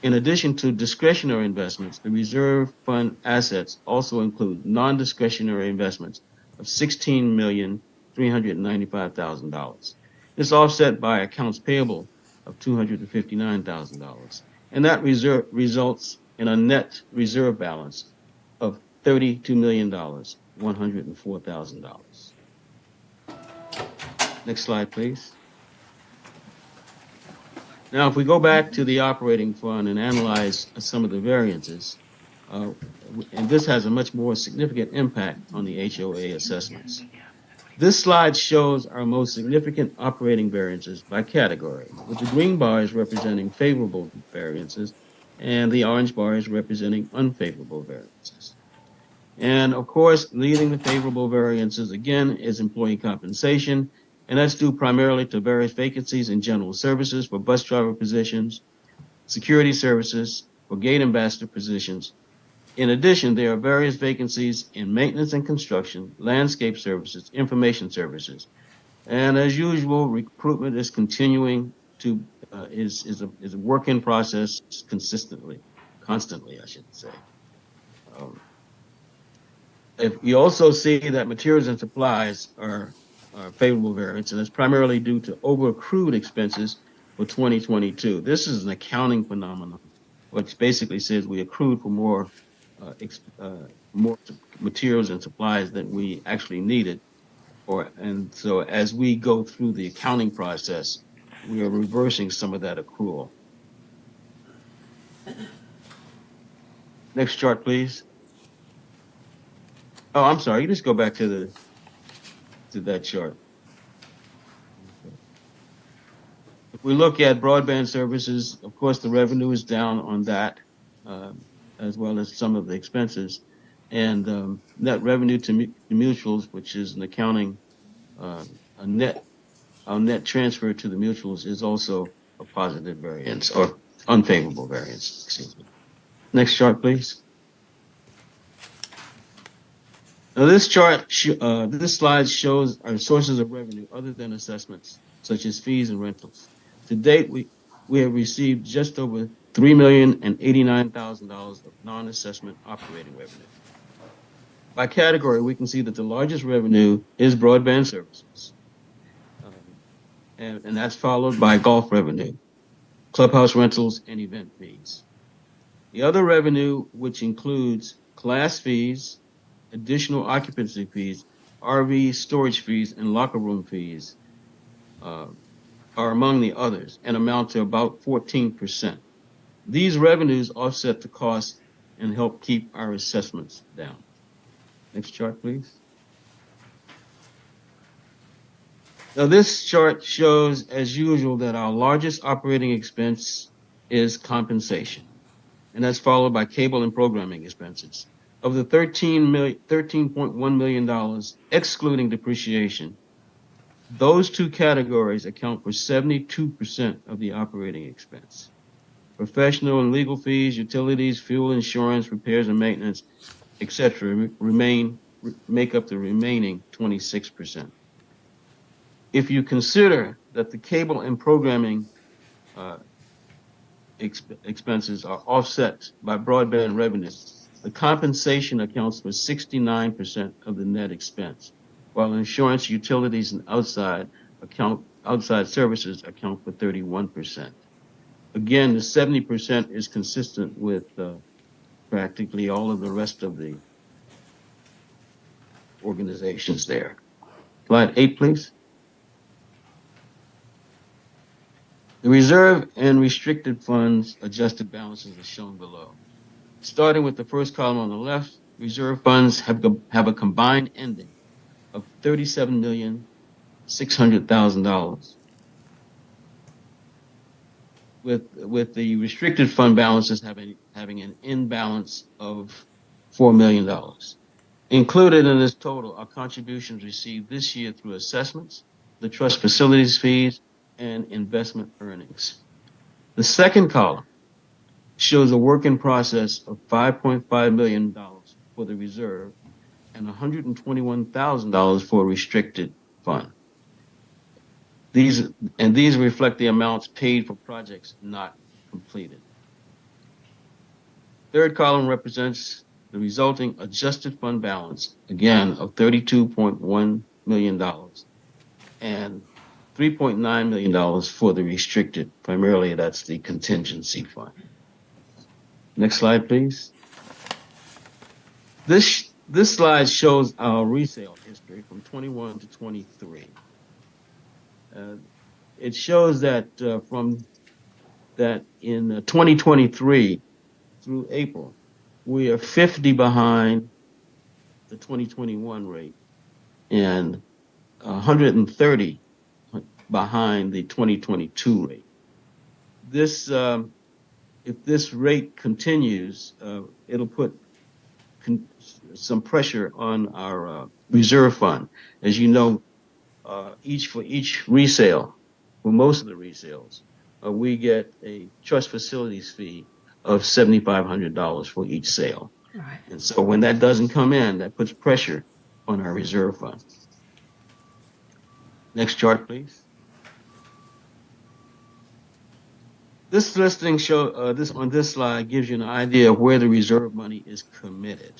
In addition to discretionary investments, the reserve fund assets also include non-discretionary investments of $16,395,000. It's offset by accounts payable of $259,000, and that results in a net reserve balance of $32,104,000. Next slide, please. Now, if we go back to the operating fund and analyze some of the variances, and this has a much more significant impact on the HOA assessments. This slide shows our most significant operating variances by category, with the green bars representing favorable variances and the orange bars representing unfavorable variances. And of course, leading the favorable variances again is employee compensation, and that's due primarily to various vacancies in general services for bus driver positions, security services for gate ambassador positions. In addition, there are various vacancies in maintenance and construction, landscape services, information services. And as usual, recruitment is continuing to, is a work in process constantly, I should say. If you also see that materials and supplies are favorable variance, and it's primarily due to over-accrued expenses for 2022. This is an accounting phenomenon, which basically says we accrued for more materials and supplies than we actually needed. And so as we go through the accounting process, we are reversing some of that accrual. Next chart, please. Oh, I'm sorry. You just go back to that chart. If we look at broadband services, of course, the revenue is down on that, as well as some of the expenses. And net revenue to mutuals, which is an accounting, our net transfer to the mutuals is also a positive variance or unfavorable variance. Excuse me. Next chart, please. Now, this slide shows our sources of revenue other than assessments, such as fees and rentals. To date, we have received just over $3,089,000 of non-assessment operating revenue. By category, we can see that the largest revenue is broadband services, and that's followed by golf revenue, clubhouse rentals, and event fees. The other revenue, which includes class fees, additional occupancy fees, RV storage fees, and locker room fees, are among the others and amount to about 14%. These revenues offset the costs and help keep our assessments down. Next chart, please. Now, this chart shows, as usual, that our largest operating expense is compensation, and that's followed by cable and programming expenses. Of the $13.1 million, excluding depreciation, those two categories account for 72% of the operating expense. Professional and legal fees, utilities, fuel, insurance, repairs and maintenance, etc., make up the remaining 26%. If you consider that the cable and programming expenses are offset by broadband revenue, the compensation accounts for 69% of the net expense, while insurance, utilities, and outside account outside services account for 31%. Again, the 70% is consistent with practically all of the rest of the organizations there. Slide 8, please. The reserve and restricted funds adjusted balances are shown below. Starting with the first column on the left, reserve funds have a combined ending of $37,600,000, with the restricted fund balances having an imbalance of $4 million. Included in this total are contributions received this year through assessments, the trust facilities fees, and investment earnings. The second column shows a work in process of $5.5 million for the reserve and $121,000 for a restricted fund. These reflect the amounts paid for projects not completed. Third column represents the resulting adjusted fund balance, again, of $32.1 million and $3.9 million for the restricted. Primarily, that's the contingency fund. Next slide, please. This slide shows our resale history from 21 to 23. It shows that in 2023 through April, we are 50 behind the 2021 rate and 130 behind the 2022 rate. This, if this rate continues, it'll put some pressure on our reserve fund. As you know, for each resale, for most of the resales, we get a trust facilities fee of $7,500 for each sale. Right. And so when that doesn't come in, that puts pressure on our reserve fund. Next chart, please. This listing on this slide gives you an idea of where the reserve money is committed.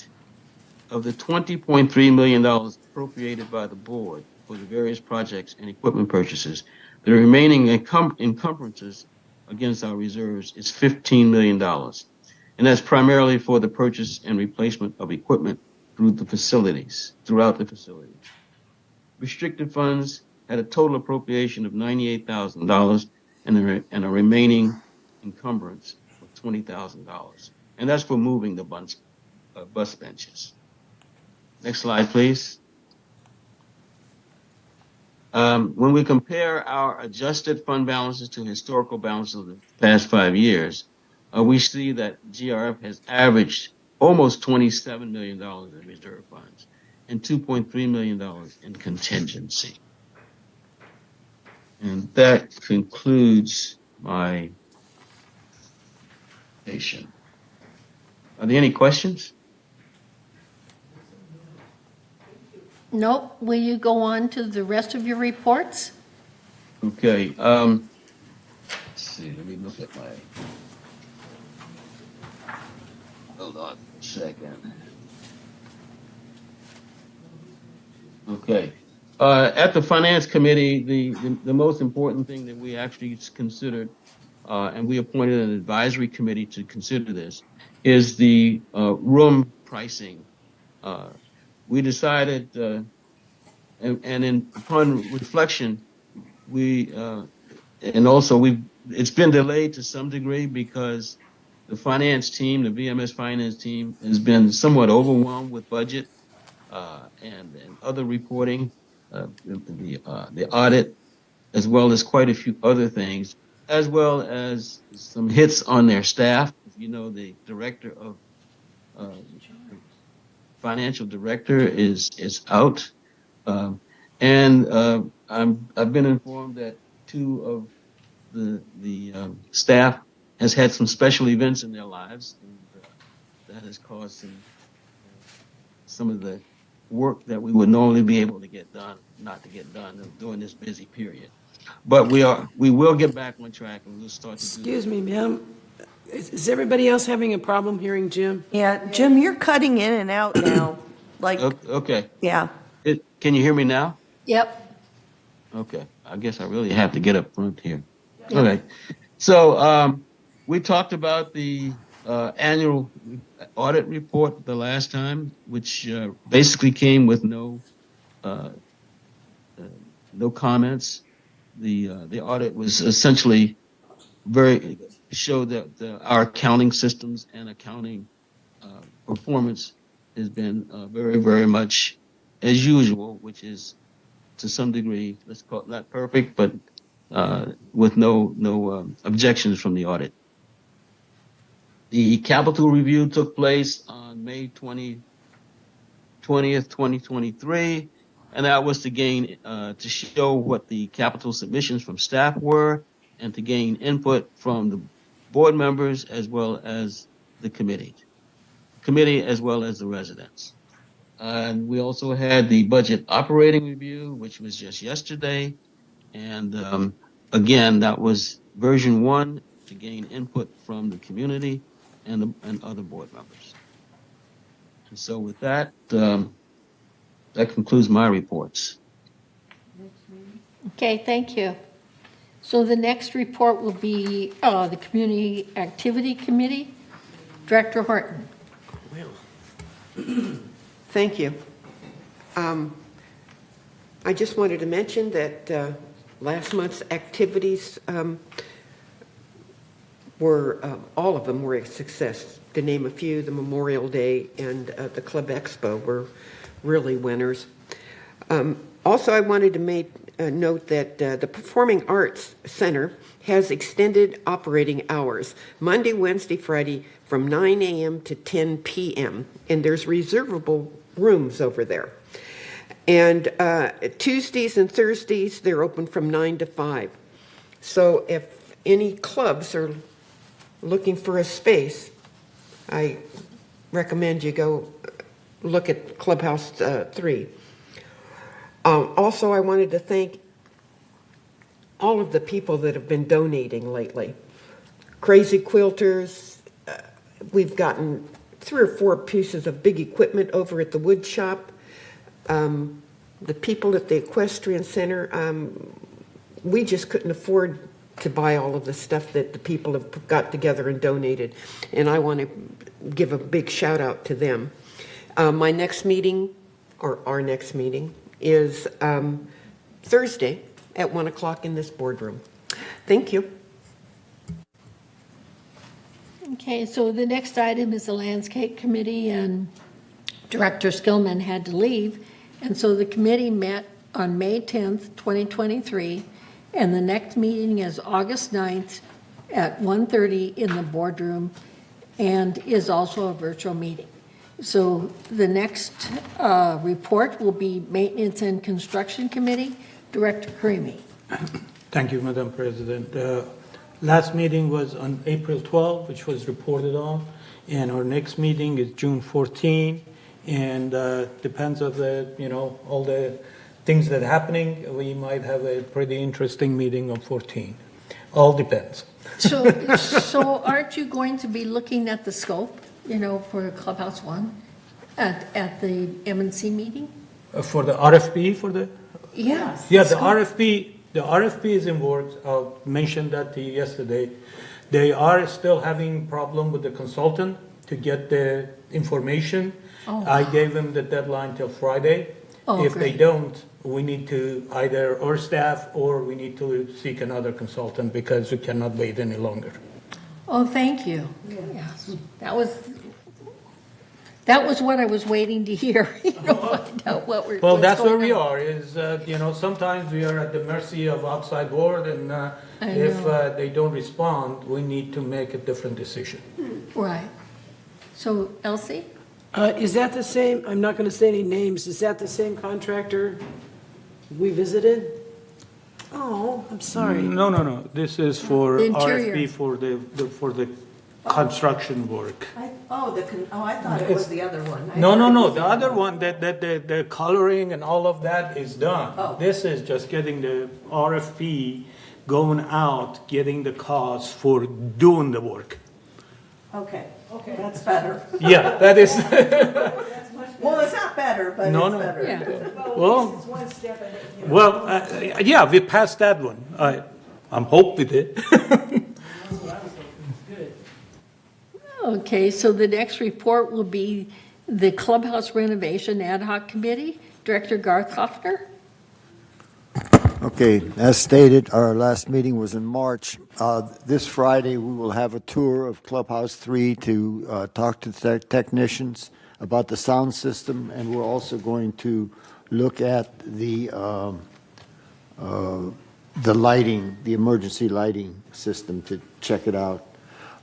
Of the $20.3 million appropriated by the board for the various projects and equipment purchases, the remaining encumbrances against our reserves is $15 million. And that's primarily for the purchase and replacement of equipment throughout the facilities. Restricted funds had a total appropriation of $98,000 and a remaining encumbrance of $20,000. And that's for moving the bus benches. Next slide, please. When we compare our adjusted fund balances to historical balances of the past 5 years, we see that GRF has averaged almost $27 million in reserve funds and $2.3 million in contingency. And that concludes my presentation. Are there any questions? Nope. Will you go on to the rest of your reports? Okay. Let's see. Let me look at my. Hold on a second. Okay. At the Finance Committee, the most important thing that we actually considered, and we appointed an advisory committee to consider this, is the room pricing. We decided, upon reflection, it's been delayed to some degree because the finance team, the VMS finance team, has been somewhat overwhelmed with budget and other reporting, the audit, as well as quite a few other things, as well as some hits on their staff. You know, the director of financial director is out, and I've been informed that 2 of the staff has had some special events in their lives, and that has caused some of the work that we would normally be able to get done not to get done during this busy period. But we will get back on track, and we'll start to Excuse me, ma'am. Is everybody else having a problem hearing Jim? Yeah, Jim, you're cutting in and out now. Like, Okay. yeah. Can you hear me now? Yep. Okay, I guess I really have to get up front here. Okay, so we talked about the annual audit report the last time, which basically came with uh, no comments. The audit was essentially very showed that our accounting systems and accounting performance has been very much as usual, which is to some degree, let's call it not perfect, but with no objections from the audit. The capital review took place on May 20th, 2023, and that was to gain to show what the capital submissions from staff were and to gain input from the board members as well as the committee as well as the residents. And we also had the budget operating review, which was just yesterday. And again, that was version 1 to gain input from the community and other board members. And so with that, that concludes my reports. Okay, thank you. So the next report will be the Community Activity Committee. Director Horton. Thank you. I just wanted to mention that last month's activities were, all of them were a success. To name a few, the Memorial Day and the Club Expo were really winners. Also, I wanted to make a note that the Performing Arts Center has extended operating hours, Monday, Wednesday, Friday, from 9 a.m. to 10 p.m., and there's reservable rooms over there. And Tuesdays and Thursdays, they're open from 9 to 5. So if any clubs are looking for a space, I recommend you go look at Clubhouse 3. Also, I wanted to thank all of the people that have been donating lately. Crazy Quilters, we've gotten 3 or 4 pieces of big equipment over at the wood shop. The people at the Equestrian Center, we just couldn't afford to buy all of the stuff that the people have got together and donated. And I want to give a big shout out to them. My next meeting, or our next meeting, is Thursday at 1 o'clock in this boardroom. Thank you. Okay, so the next item is the Landscape Committee, and Director Skillman had to leave. And so the committee met on May 10th, 2023, and the next meeting is August 9th at 1:30 in the boardroom and is also a virtual meeting. So the next report will be Maintenance and Construction Committee. Director Karimi. Thank you, Madam President. Last meeting was on April 12, which was reported on, and our next meeting is June 14, and depends on all the things that are happening. We might have a pretty interesting meeting on 14. All depends. So aren't you going to be looking at the scope, for Clubhouse 1 at the M&C meeting? For the RFP, for the? Yes. Yeah, the RFP is in works. I mentioned that to you yesterday. They are still having problem with the consultant to get the information. Oh. I gave them the deadline till Friday. Oh, if they great. don't, we need to either our staff or we need to seek another consultant because we cannot wait any longer. Oh, thank you. Yes, that was what I was waiting to hear, find out what we're. Well, what's that's where going we on. are, is, sometimes we are at the mercy of outside world, and if know. they don't respond, we need to make a different decision. Right. So Elsie? Is that the same, I'm not going to say any names, is that the same contractor we visited? Oh, I'm sorry. No. This is for The interior. RFP for the construction work. I thought it was the other one. No. The other one, the coloring and all of that is done. Oh. This is just getting the RFP going out, getting the costs for doing the work. Okay, that's better. Yeah, that is. Well, it's not better, but No, it's no. better. Yeah. Well, It's one step ahead. You know. well, yeah, we passed that one. I'm hope we did. Okay, so the next report will be the Clubhouse Renovation Ad Hoc Committee, Director Garth Hoffner. Okay, as stated, our last meeting was in March. This Friday, we will have a tour of Clubhouse 3 to talk to technicians about the sound system, and we're also going to look at the lighting, the emergency lighting system to check it out.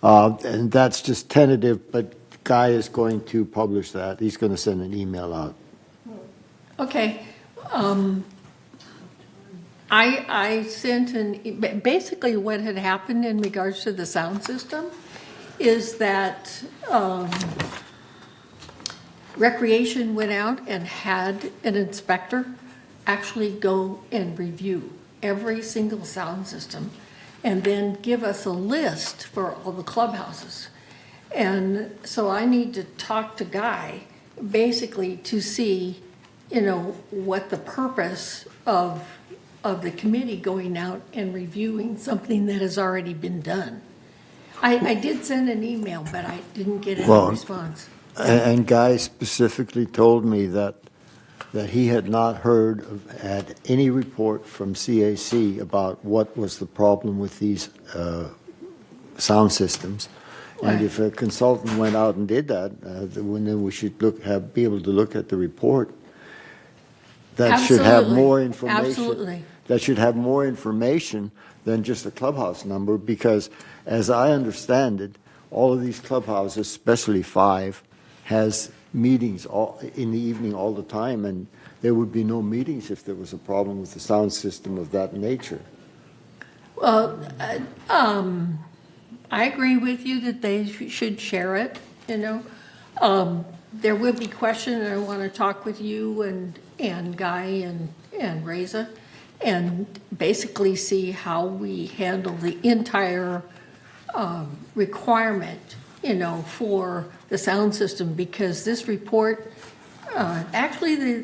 And that's just tentative, but Guy is going to publish that. He's going to send an email out. Okay. I sent basically what had happened in regards to the sound system is that Recreation went out and had an inspector actually go and review every single sound system and then give us a list for all the clubhouses. And so I need to talk to Guy basically to see, what the purpose of the committee going out and reviewing something that has already been done. I did send an email, but I didn't get any response. And Guy specifically told me that he had not had any report from CAC about what was the problem with these sound systems. And Right. if a consultant went out and did that, then we should be able to look at the report. That should have Absolutely. more information. Absolutely. That should have more information than just a clubhouse number, because as I understand it, all of these clubhouses, especially 5, has meetings in the evening all the time, and there would be no meetings if there was a problem with the sound system of that nature. Well, I agree with you that they should share it, There will be questions, and I want to talk with you and Guy and Reza, and basically see how we handle the entire requirement, for the sound system, because this report, actually,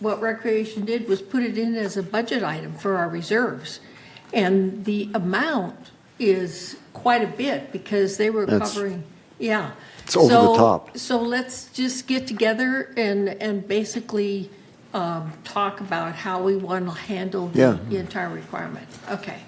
what Recreation did was put it in as a budget item for our reserves. And the amount is quite a bit, because they were covering, yeah. It's over the top. So let's just get together and basically talk about how we want to handle the entire requirement. Okay.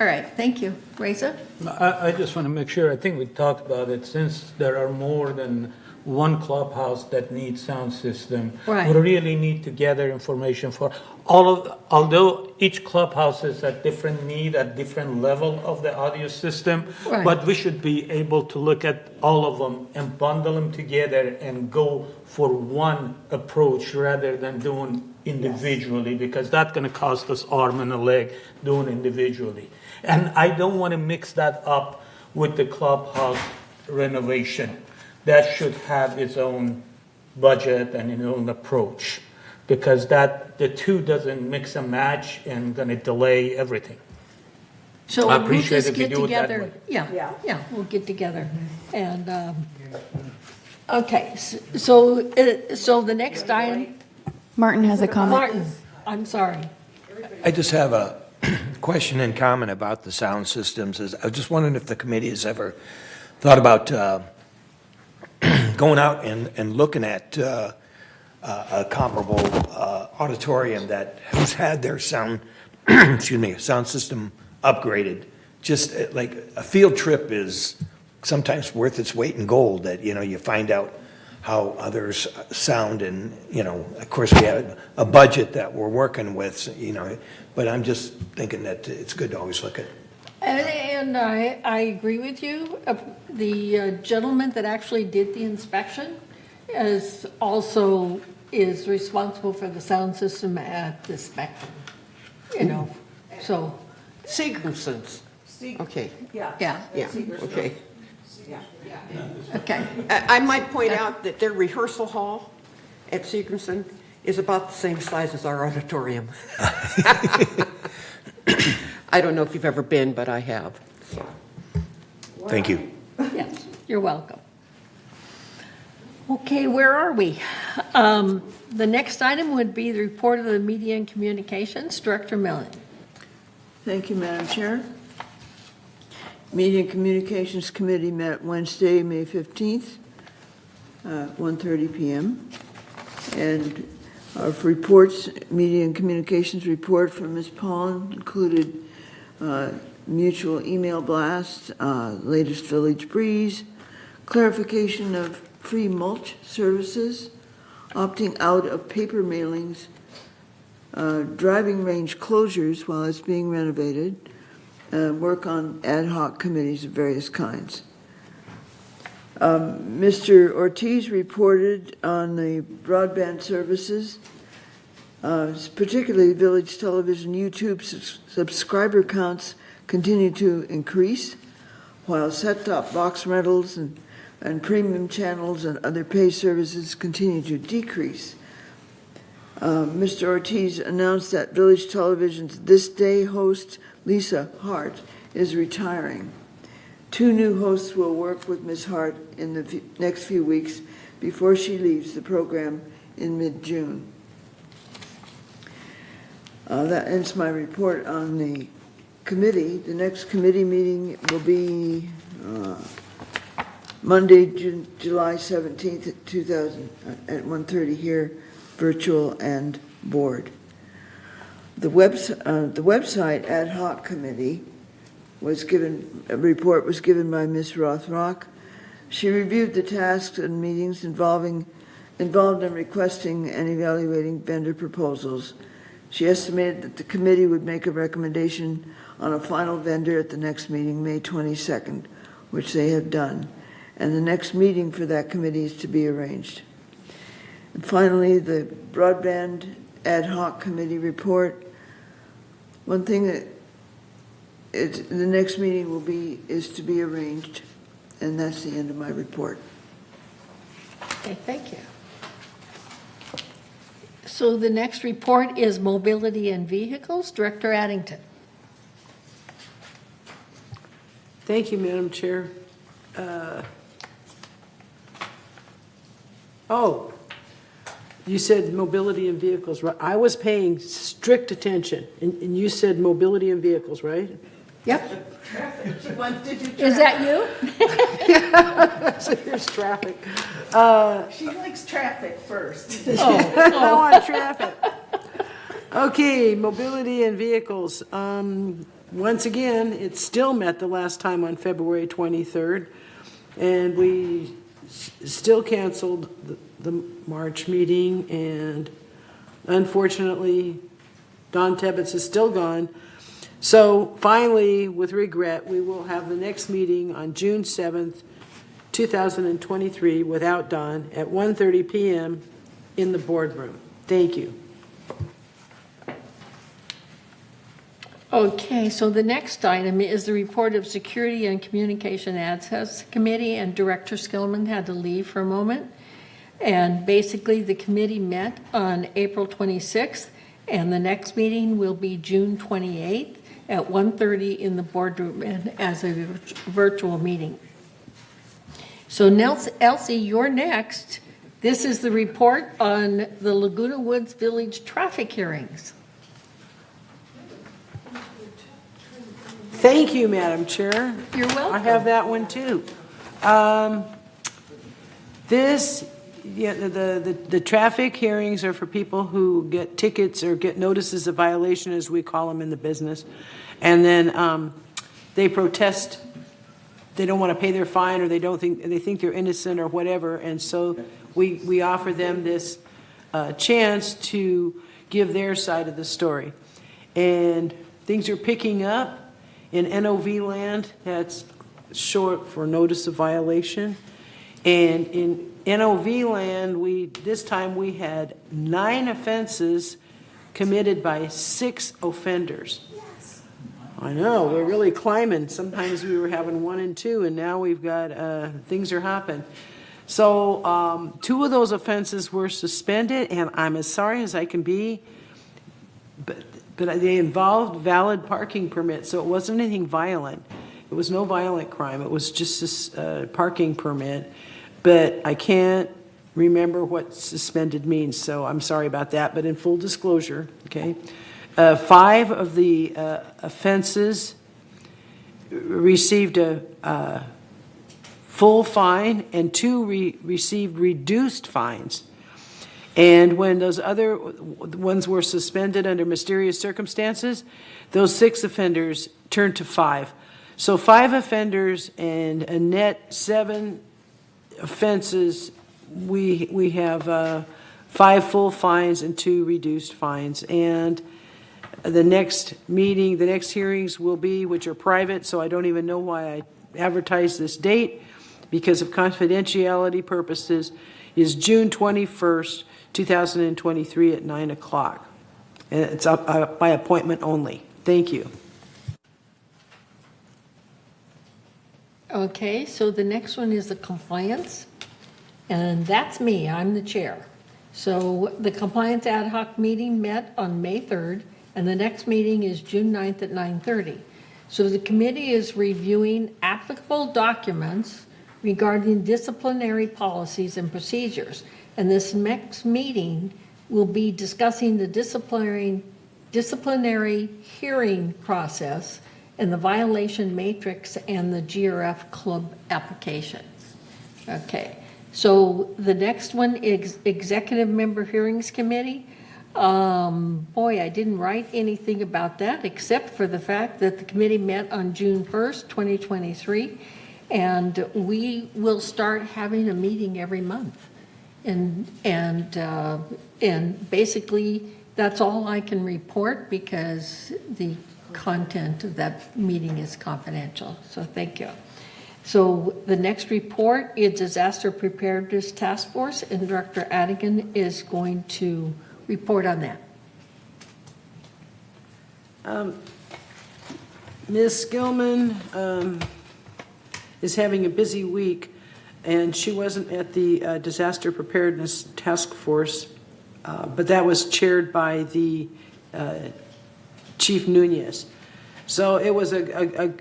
All right, thank you. Reza? I just want to make sure, I think we talked about it, since there are more than one clubhouse that needs sound system. Right. We really need to gather information for although each clubhouse is at different need, at different level of the audio system, Right. but we should be able to look at all of them and bundle them together and go for one approach rather than doing individually, because that's going to cost us arm and a leg doing individually. And I don't want to mix that up with the clubhouse renovation. That should have its own budget and its own approach, because the two doesn't mix and match and going to delay everything. So I we'll appreciate just if you get do it that together. way. Yeah, we'll get together. And, okay, so the next item, Martin has a comment. Martin, I'm sorry. I just have a question and comment about the sound systems. I was just wondering if the committee has ever thought about going out and looking at a comparable auditorium who's had their sound, sound system upgraded. Just like a field trip is sometimes worth its weight in gold, that, you find out how others sound, and, of course we have a budget that we're working with, but I'm just thinking that it's good to always look at. And I agree with you. The gentleman that actually did the inspection is responsible for the sound system at the Spectrum, so, Sigurdson's. Okay, yeah. yeah, okay. Okay. I might point out that their rehearsal hall at Sigurdson is about the same size as our auditorium. I don't know if you've ever been, but I have. Thank you. Yes. You're welcome. Okay, where are we? The next item would be the report of the Media and Communications, Director Mellon. Thank you, Madam Chair. Media and Communications Committee met Wednesday, May 15th, 1:30 p.m. And our reports, Media and Communications report from Ms. Pollen included mutual email blasts, latest Village Breeze, clarification of free mulch services, opting out of paper mailings, driving range closures while it's being renovated, work on ad hoc committees of various kinds. Mr. Ortiz reported on the broadband services, particularly Village Television YouTube subscriber counts continue to increase, while set-top box rentals and premium channels and other pay services continue to decrease. Mr. Ortiz announced that Village Television's This Day host, Lisa Hart, is retiring. 2 new hosts will work with Ms. Hart in the next few weeks before she leaves the program in mid-June. That ends my report on the committee. The next committee meeting will be Monday, July 17th at 1:30 here, virtual and board. The website ad hoc committee a report was given by Ms. Rothrock. She reviewed the tasks and meetings involved in requesting and evaluating vendor proposals. She estimated that the committee would make a recommendation on a final vendor at the next meeting, May 22nd, which they have done. And the next meeting for that committee is to be arranged. And finally, the broadband ad hoc committee report. One thing that the next meeting is to be arranged, and that's the end of my report. Okay, thank you. So the next report is Mobility and Vehicles, Director Addington. Thank you, Madam Chair. You said mobility and vehicles, right? I was paying strict attention, and you said mobility and vehicles, right? Yep. She wants to do Is that you? So here's traffic. She likes traffic first. I want traffic. Okay, mobility and vehicles. Once again, it still met the last time on February 23rd, and we still canceled the March meeting, and unfortunately, Don Tebbets is still gone. So finally, with regret, we will have the next meeting on June 7th, 2023, without Don, at 1:30 p.m. in the boardroom. Thank you. Okay, so the next item is the report of Security and Communication Access Committee, and Director Skillman had to leave for a moment. And basically, the committee met on April 26th, and the next meeting will be June 28th at 1:30 in the boardroom and as a virtual meeting. So Elsie, you're next. This is the report on the Laguna Woods Village traffic hearings. Thank you, Madam Chair. You're welcome. I have that one too. The traffic hearings are for people who get tickets or get notices of violation, as we call them in the business. And then they protest. They don't want to pay their fine, or they think they're innocent or whatever. And so we offer them this chance to give their side of the story. And things are picking up. In NOV land, that's short for notice of violation. And in NOV land, this time we had 9 offenses committed by 6 offenders. Yes. I know, we're really climbing. Sometimes we were having 1 and 2, and now we've got, things are hopping. So 2 of those offenses were suspended, and I'm as sorry as I can be, but they involved valid parking permits, so it wasn't anything violent. it was no violent crime. It was just this parking permit. But I can't remember what suspended means, so I'm sorry about that. But in full disclosure, okay, 5 of the offenses received a full fine, and 2 received reduced fines. And when those other ones were suspended under mysterious circumstances, those 6 offenders turned to 5. So 5 offenders and a net 7 offenses. We have 5 full fines and 2 reduced fines. And the next meeting, the next hearings will be, which are private, so I don't even know why I advertised this date, because of confidentiality purposes, is June 21st, 2023 at 9 o'clock. And it's up by appointment only. Thank you. Okay, so the next one is the compliance, and that's me, I'm the chair. So the compliance ad hoc meeting met on May 3rd, and the next meeting is June 9th at 9:30. So the committee is reviewing applicable documents regarding disciplinary policies and procedures. And this next meeting will be discussing the disciplinary hearing process and the violation matrix and the GRF club application. Okay, so the next one is Executive Member Hearings Committee. Boy, I didn't write anything about that except for the fact that the committee met on June 1st, 2023, and we will start having a meeting every month. And basically, that's all I can report because the content of that meeting is confidential. So thank you. So the next report is Disaster Preparedness Task Force, and Director Adigan is going to report on that. Ms. Gilman is having a busy week, and she wasn't at the Disaster Preparedness Task Force, but that was chaired by the Chief Nunez. So it was an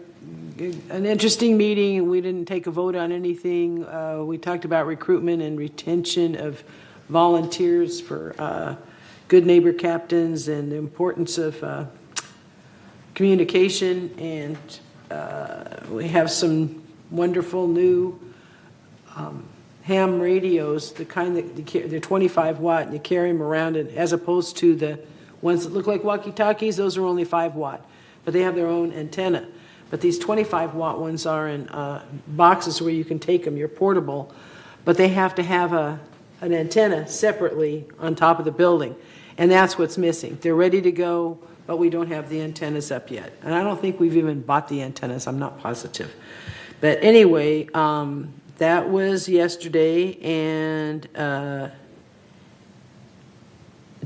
interesting meeting. We didn't take a vote on anything. We talked about recruitment and retention of volunteers for good neighbor captains and the importance of communication. And we have some wonderful new ham radios, the kind that they're 25 watt and you carry them around, and as opposed to the ones that look like walkie-talkies, those are only 5 watt, but they have their own antenna. But these 25 watt ones are in boxes where you can take them, you're portable, but they have to have an antenna separately on top of the building, and that's what's missing. They're ready to go, but we don't have the antennas up yet. And I don't think we've even bought the antennas, I'm not positive. But anyway, that was yesterday, and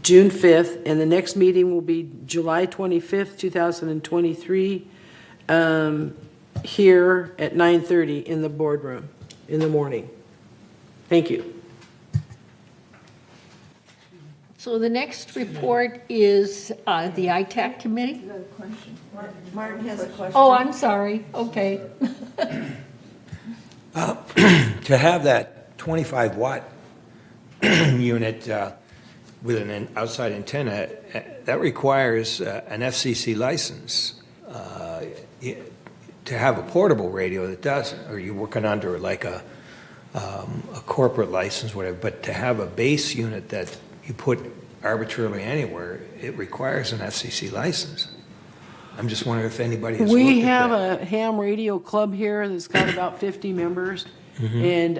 June 5th, and the next meeting will be July 25th, 2023, here at 9:30 in the boardroom in the morning. Thank you. So the next report is the ITAC committee. Martin has a question. Oh, I'm sorry. Okay. To have that 25 watt unit with an outside antenna, that requires an FCC license. To have a portable radio that doesn't, or you're working under like a corporate license, whatever, but to have a base unit that you put arbitrarily anywhere, it requires an FCC license. I'm just wondering if anybody has looked at that. We have a ham radio club here that's got about 50 members, and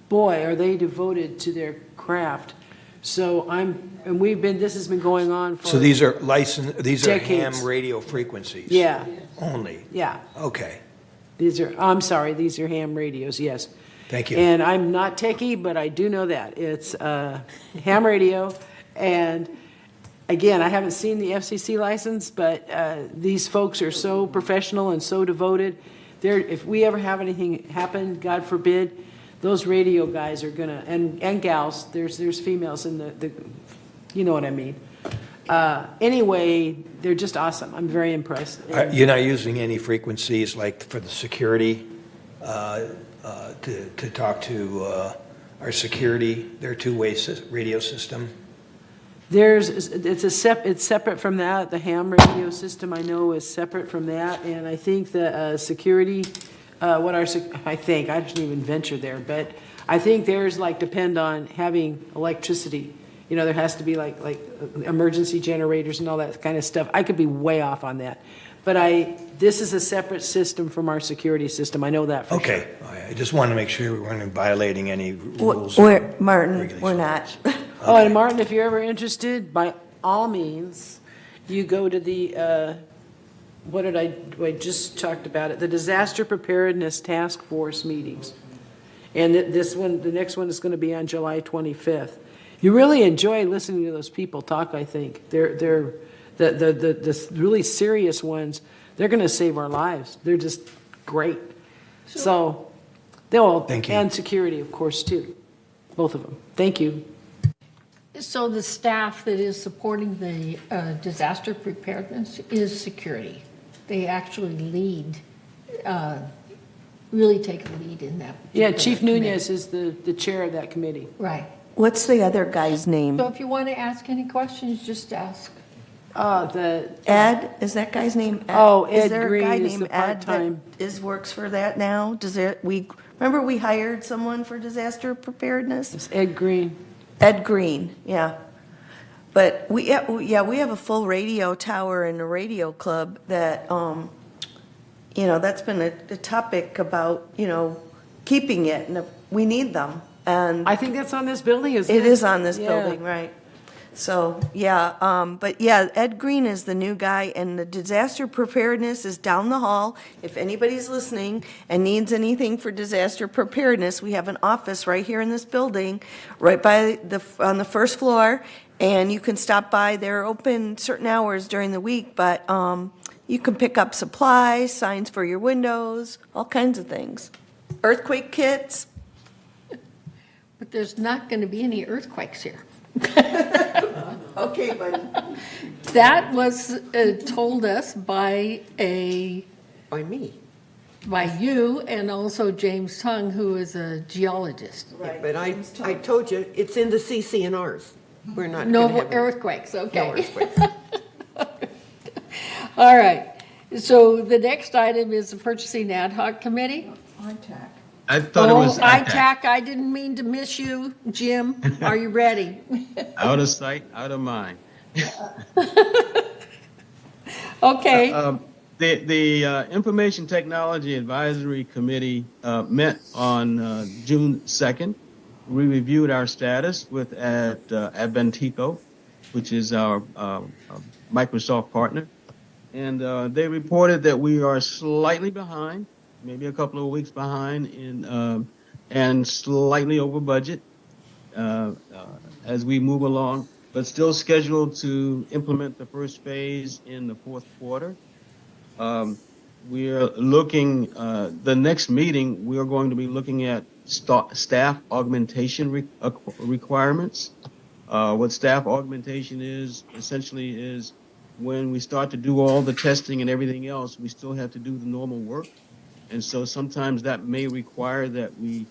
boy, are they devoted to their craft. So this has been going on for So these are licensed, these are decades. ham radio frequencies? Yeah. Only? Yeah. Okay. These are ham radios, yes. Thank you. And I'm not techie, but I do know that. It's ham radio, and again, I haven't seen the FCC license, but these folks are so professional and so devoted. If we ever have anything happen, God forbid, those radio guys are gonna, and gals, there's females in the you know what I mean. Anyway, they're just awesome. I'm very impressed. You're not using any frequencies like for the security to talk to our security, their two-way radio system? It's separate from that. The ham radio system I know is separate from that, and I think the security, I shouldn't even venture there, but I think theirs depend on having electricity. There has to be like emergency generators and all that kind of stuff. I could be way off on that, but this is a separate system from our security system. I know that for sure. Okay, I just want to make sure we weren't violating any rules. Martin, we're not. Oh, and Martin, if you're ever interested, by all means, you go to the, I just talked about it, the Disaster Preparedness Task Force meetings. And the next one is going to be on July 25th. You really enjoy listening to those people talk, I think. They're the really serious ones, they're going to save our lives. They're just great. So, Thank you. And security, of course, too. Both of them. Thank you. So the staff that is supporting the disaster preparedness is security. They actually lead, really take a lead in that. Yeah, Chief Nunez is the chair of that committee. Right. What's the other guy's name? So if you want to ask any questions, just ask. Ed, is that guy's name Ed? Oh, Is Ed there a Green guy is named the Ed part-time. that works for that now? Remember we hired someone for disaster preparedness? It's Ed Green. Ed Green, yeah. But we have a full radio tower and a radio club that, that's been a topic about, keeping it, and we need them. And I think that's on this building, isn't it? it is on this Yeah. building, right? So, Ed Green is the new guy, and the disaster preparedness is down the hall. If anybody's listening and needs anything for disaster preparedness, we have an office right here in this building, right on the first floor, and you can stop by. They're open certain hours during the week, but you can pick up supplies, signs for your windows, all kinds of things. Earthquake kits. But there's not going to be any earthquakes here. Okay, buddy. That was told us by me. By you and also James Tung, who is a geologist. Right. But I told you, it's in the CCNRs. We're not No gonna have any- earthquakes, okay. No earthquakes. All right. So the next item is the Purchasing Ad Hoc Committee. I thought it was ITAC. I didn't mean to miss you, Jim. Are you ready? out of sight, out of mind. Okay. The Information Technology Advisory Committee met on June 2nd. We reviewed our status at Adventico, which is our Microsoft partner. And they reported that we are slightly behind, maybe a couple of weeks behind, and slightly over budget as we move along, but still scheduled to implement the first phase in the fourth quarter. We are looking, the next meeting, we are going to be looking at staff augmentation requirements. What staff augmentation is, essentially is when we start to do all the testing and everything else, we still have to do the normal work. And so sometimes that may require that we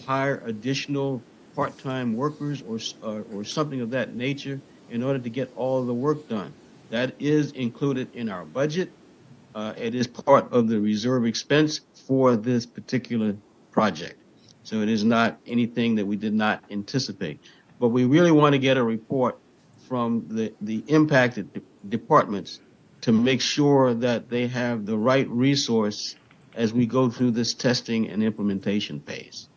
hire additional part-time workers or something of that nature in order to get all of the work done. That is included in our budget. It is part of the reserve expense for this particular project. So it is not anything that we did not anticipate. But we really want to get a report from the impacted departments to make sure that they have the right resource as we go through this testing and implementation phase.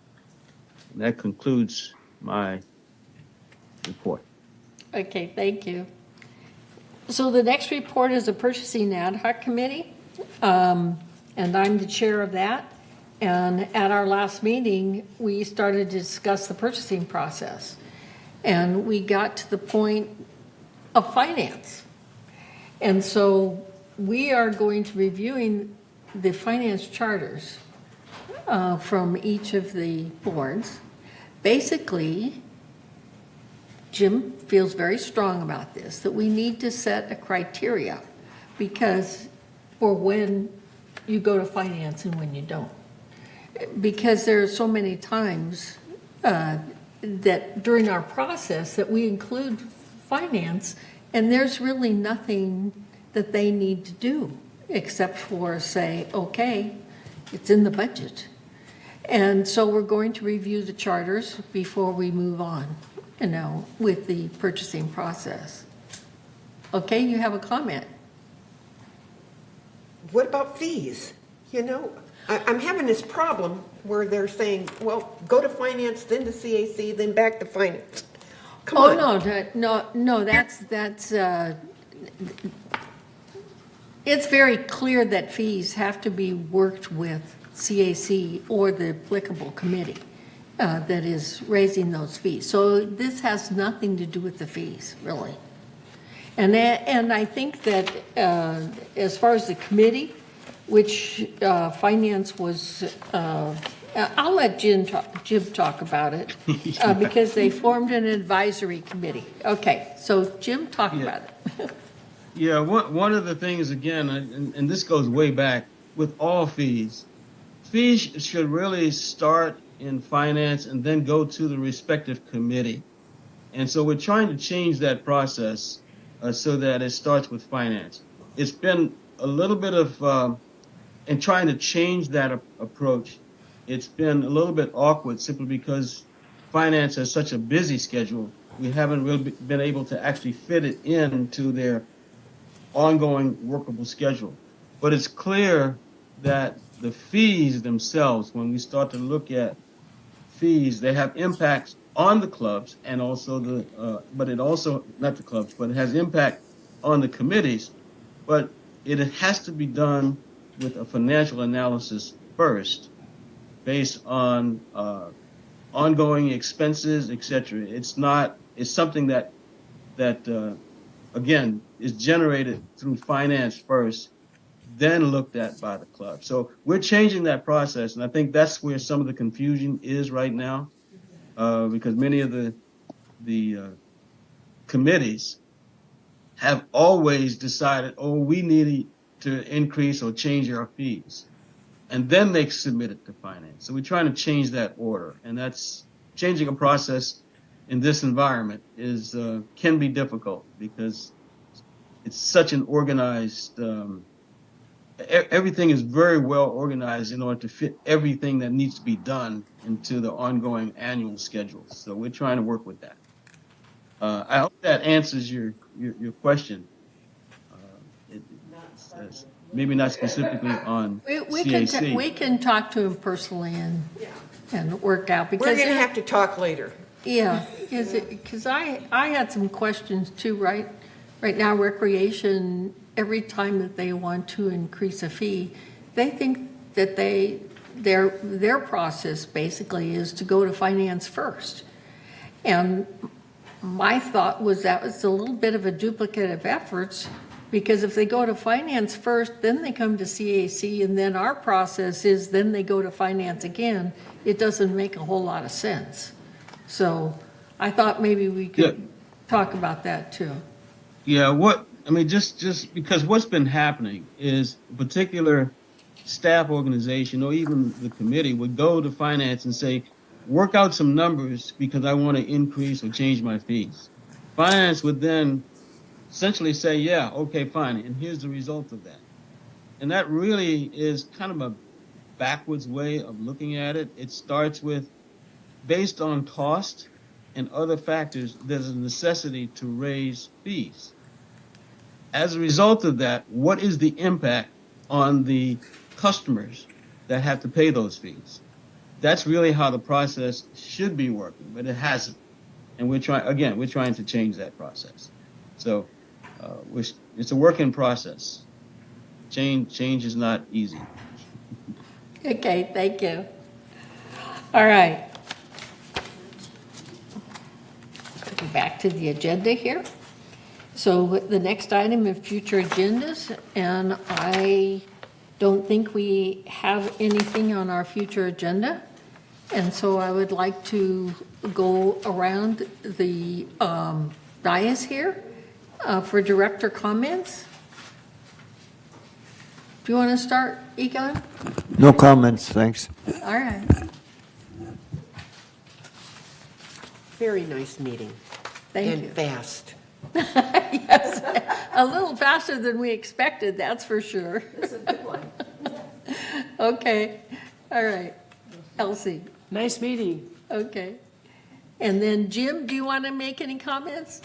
And that concludes my report. Okay, thank you. So the next report is the Purchasing Ad Hoc Committee, and I'm the chair of that. And at our last meeting, we started to discuss the purchasing process. And we got to the point of finance. And so we are going to be reviewing the finance charters from each of the boards. Basically, Jim feels very strong about this, that we need to set a criteria because for when you go to finance and when you don't. Because there are so many times that during our process that we include finance and there's really nothing that they need to do except for say, okay, it's in the budget. And so we're going to review the charters before we move on, with the purchasing process. Okay, you have a comment? What about fees? I'm having this problem where they're saying, well, go to finance, then to CAC, then back to finance. Come on. No, that's, it's very clear that fees have to be worked with CAC or the applicable committee that is raising those fees. So this has nothing to do with the fees, really. And I think that as far as the committee, which finance was, I'll let Jim talk about it because they formed an advisory committee. Okay, so Jim, talk about it. Yeah, one of the things, again, and this goes way back, with all fees should really start in finance and then go to the respective committee. And so we're trying to change that process so that it starts with finance. It's been a little bit of, in trying to change that approach, it's been a little bit awkward simply because finance has such a busy schedule. We haven't really been able to actually fit it into their ongoing workable schedule. But it's clear that the fees themselves, when we start to look at fees, they have impacts on the clubs and also but it also, not the clubs, but it has impact on the committees. But it has to be done with a financial analysis first, based on ongoing expenses, etc. It's something that again, is generated through finance first, then looked at by the club. So we're changing that process, and I think that's where some of the confusion is right now, because many of the committees have always decided, oh, we need to increase or change our fees, and then they submit it to finance. So we're trying to change that order, and that's changing a process in this environment can be difficult because it's such an organized, everything is very well organized in order to fit everything that needs to be done into the ongoing annual schedules. So we're trying to work with that. I hope that answers your question. Maybe not specifically on CAC. We can talk to him personally and work out. Because We're going to have to talk later. Yeah, because I had some questions too, right? Right now, recreation, every time that they want to increase a fee, they think that their process basically is to go to finance first. And my thought was that was a little bit of a duplicate of efforts, because if they go to finance first, then they come to CAC, and then our process is then they go to finance again. It doesn't make a whole lot of sense. So I thought maybe we could talk about that too. Yeah, just because what's been happening is a particular staff organization or even the committee would go to finance and say, work out some numbers because I want to increase or change my fees. Finance would then essentially say, yeah, okay, fine, and here's the result of that. And that really is kind of a backwards way of looking at it. It starts with, based on cost and other factors, there's a necessity to raise fees. As a result of that, what is the impact on the customers that have to pay those fees? That's really how the process should be working, but it hasn't. And we're trying to change that process. So it's a work in process. Change is not easy. Okay, thank you. All right. Back to the agenda here. So the next item is future agendas, and I don't think we have anything on our future agenda. And so I would like to go around the dais here for director comments. Do you want to start, Egon? No comments, thanks. All right. Very nice meeting. Thank you. And fast. Yes, a little faster than we expected, that's for sure. This is a good one. Okay, all right. Elsie, Nice meeting. okay. And then Jim, do you want to make any comments?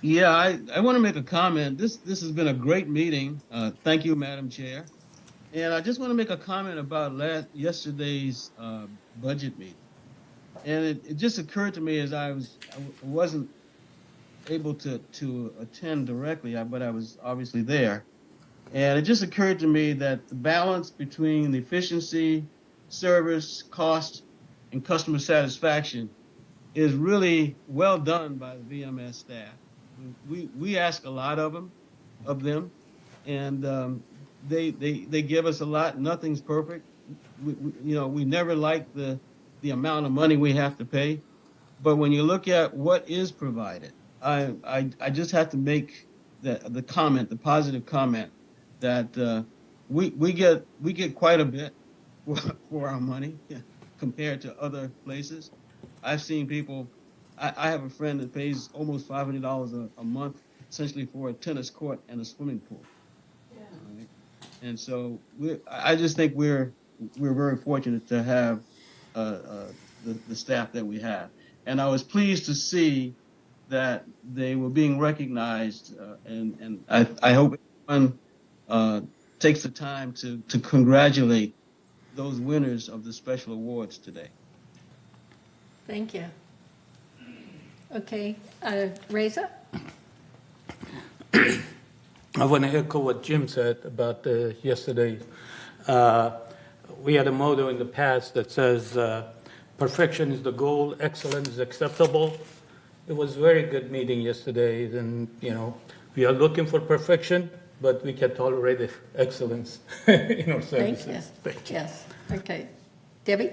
Yeah, I want to make a comment. This has been a great meeting. Thank you, Madam Chair. And I just want to make a comment about yesterday's budget meeting. And it just occurred to me as I wasn't able to attend directly, but I was obviously there. And it just occurred to me that the balance between the efficiency, service, cost, and customer satisfaction is really well done by the VMS staff. We ask a lot of them, and they give us a lot. Nothing's perfect. We never like the amount of money we have to pay, but when you look at what is provided, I just have to make the comment, the positive comment, that we get quite a bit for our money compared to other places. I've seen people. I have a friend that pays almost $500 a month, essentially for a tennis court and a swimming pool. Yeah. Right? And so I just think we're very fortunate to have the staff that we have. And I was pleased to see that they were being recognized, and I hope everyone takes the time to congratulate those winners of the special awards today. Thank you. Okay, Reza? I want to echo what Jim said about yesterday. We had a motto in the past that says, perfection is the goal, excellence is acceptable. It was a very good meeting yesterday, and we are looking for perfection, but we can tolerate excellence in our services. Thank you. Yes, okay. Debbie?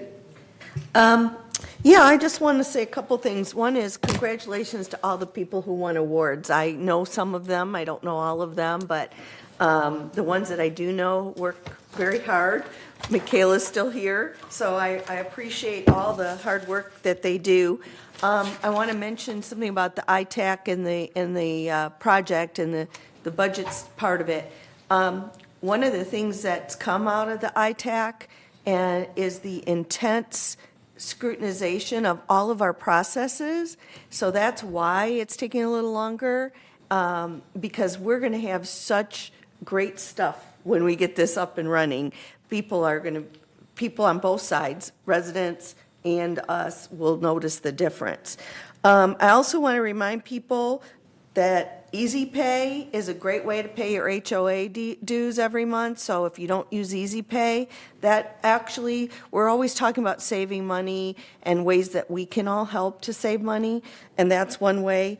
Yeah, I just want to say a couple things. One is congratulations to all the people who won awards. I know some of them, I don't know all of them, but the ones that I do know work very hard. Michaela's still here, so I appreciate all the hard work that they do. I want to mention something about the ITAC and the project and the budgets part of it. One of the things that's come out of the ITAC is the intense scrutinization of all of our processes. So that's why it's taking a little longer, because we're going to have such great stuff when we get this up and running. People on both sides, residents and us, will notice the difference. I also want to remind people that Easy Pay is a great way to pay your HOA dues every month. So if you don't use Easy Pay, that actually, we're always talking about saving money and ways that we can all help to save money. And that's one way,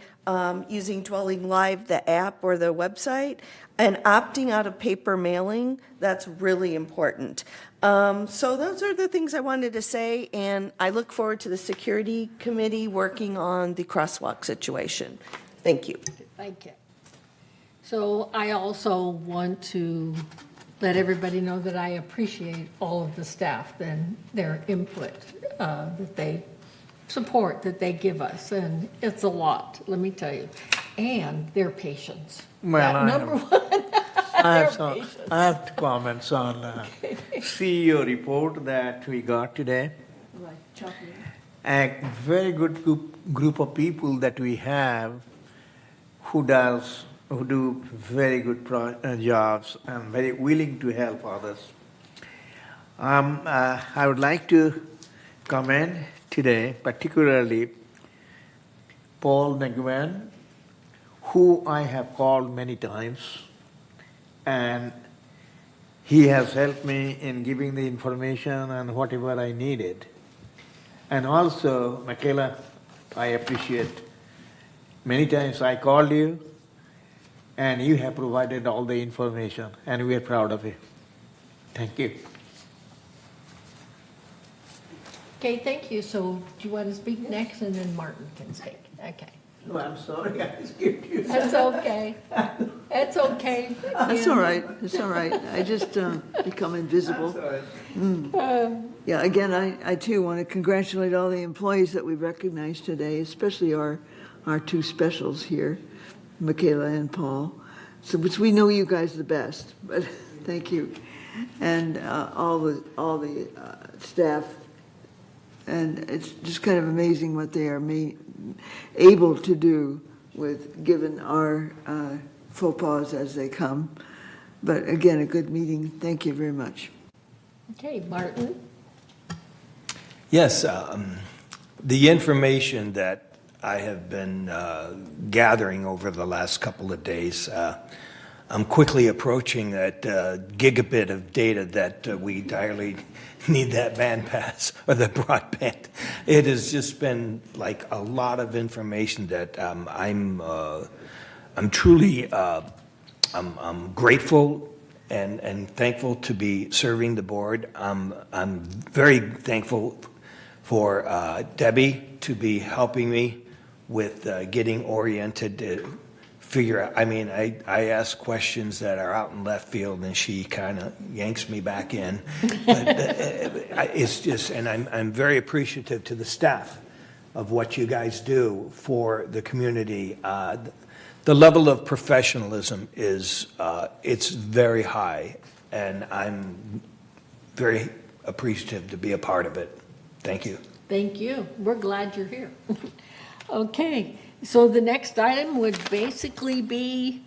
using Dwelling Live, the app or the website, and opting out of paper mailing. That's really important. So those are the things I wanted to say, and I look forward to the Security Committee working on the crosswalk situation. Thank you. Thank you. So I also want to let everybody know that I appreciate all of the staff and their input that they support, that they give us, and it's a lot, let me tell you, and their patience. Well, That I have comments on CEO report that we got today. A very good group of people that we have who do very good jobs and very willing to help others. I would like to comment today, particularly Paul McGuinn, who I have called many times, and he has helped me in giving the information and whatever I needed. And also, Michaela, I appreciate. Many times I called you, and you have provided all the information, and we are proud of you. Thank you. Okay, thank you. So do you want to speak next, and then Martin can speak? Okay. No, I'm sorry, I skipped you. That's okay. That's okay. That's all right, it's all right. I just become invisible. Yeah, again, I too want to congratulate all the employees that we recognized today, especially our two specials here, Michaela and Paul. So, which we know you guys the best, but thank you. And all the staff. And it's just kind of amazing what they are able to do with, given our faux pas as they come. But again, a good meeting. Thank you very much. Okay, Martin? Yes, the information that I have been gathering over the last couple of days, I'm quickly approaching that gigabit of data that we direly need, that bandpass or the broadband. It has just been like a lot of information that I'm truly I'm grateful and thankful to be serving the board. I'm very thankful for Debbie to be helping me with getting oriented to figure out. I mean, I ask questions that are out in left field, and she kind of yanks me back in. But it's just, and I'm very appreciative to the staff of what you guys do for the community. The level of professionalism is it's very high, and I'm very appreciative to be a part of it. Thank you. Thank you. We're glad you're here. Okay, so the next item would basically be,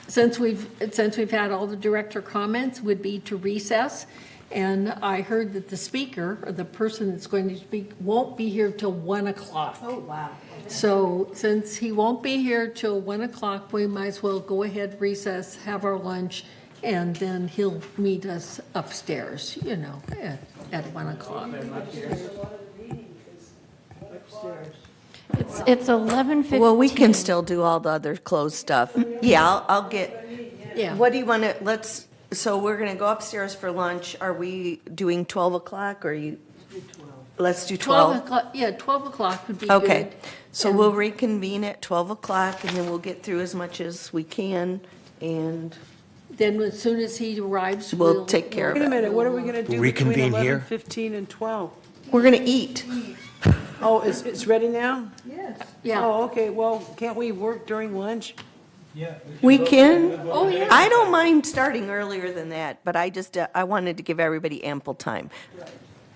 since we've had all the director comments, would be to recess. And I heard that the speaker, or the person that's going to speak, won't be here till 1 o'clock. Oh, wow. So since he won't be here till 1 o'clock, we might as well go ahead, recess, have our lunch, and then he'll meet us upstairs, you know, at 1 o'clock. It's 11:15. Well, we can still do all the other closed stuff. Yeah, I'll get, Yeah. what do you want to, so we're going to go upstairs for lunch. Are we doing 12 o'clock or let's do 12 12? o'clock, yeah, 12 o'clock would be good. Okay, so And- we'll reconvene at 12 o'clock and then we'll get through as much as we can and Then as soon as he arrives, we'll take care of Wait a it. minute, what are we going to do between Reconvene here? 11:15 and 12? We're going to eat. Oh, it's ready now? Yeah. Oh, okay, well, can't we work during lunch? We can? Oh, yeah. I don't mind starting earlier than that, but I wanted to give everybody ample time.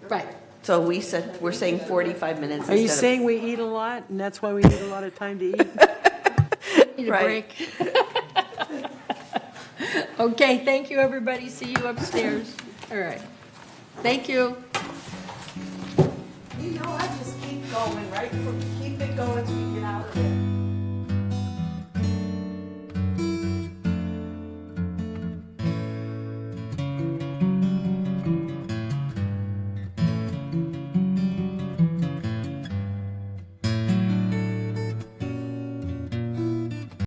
Right. So we're saying 45 minutes Are you instead of. saying we eat a lot and that's why we need a lot of time to eat? Need a Right. break. Okay, thank you, everybody. See you upstairs. All right. Thank you. You know, I just keep going, right? Keep it going till we get out of there.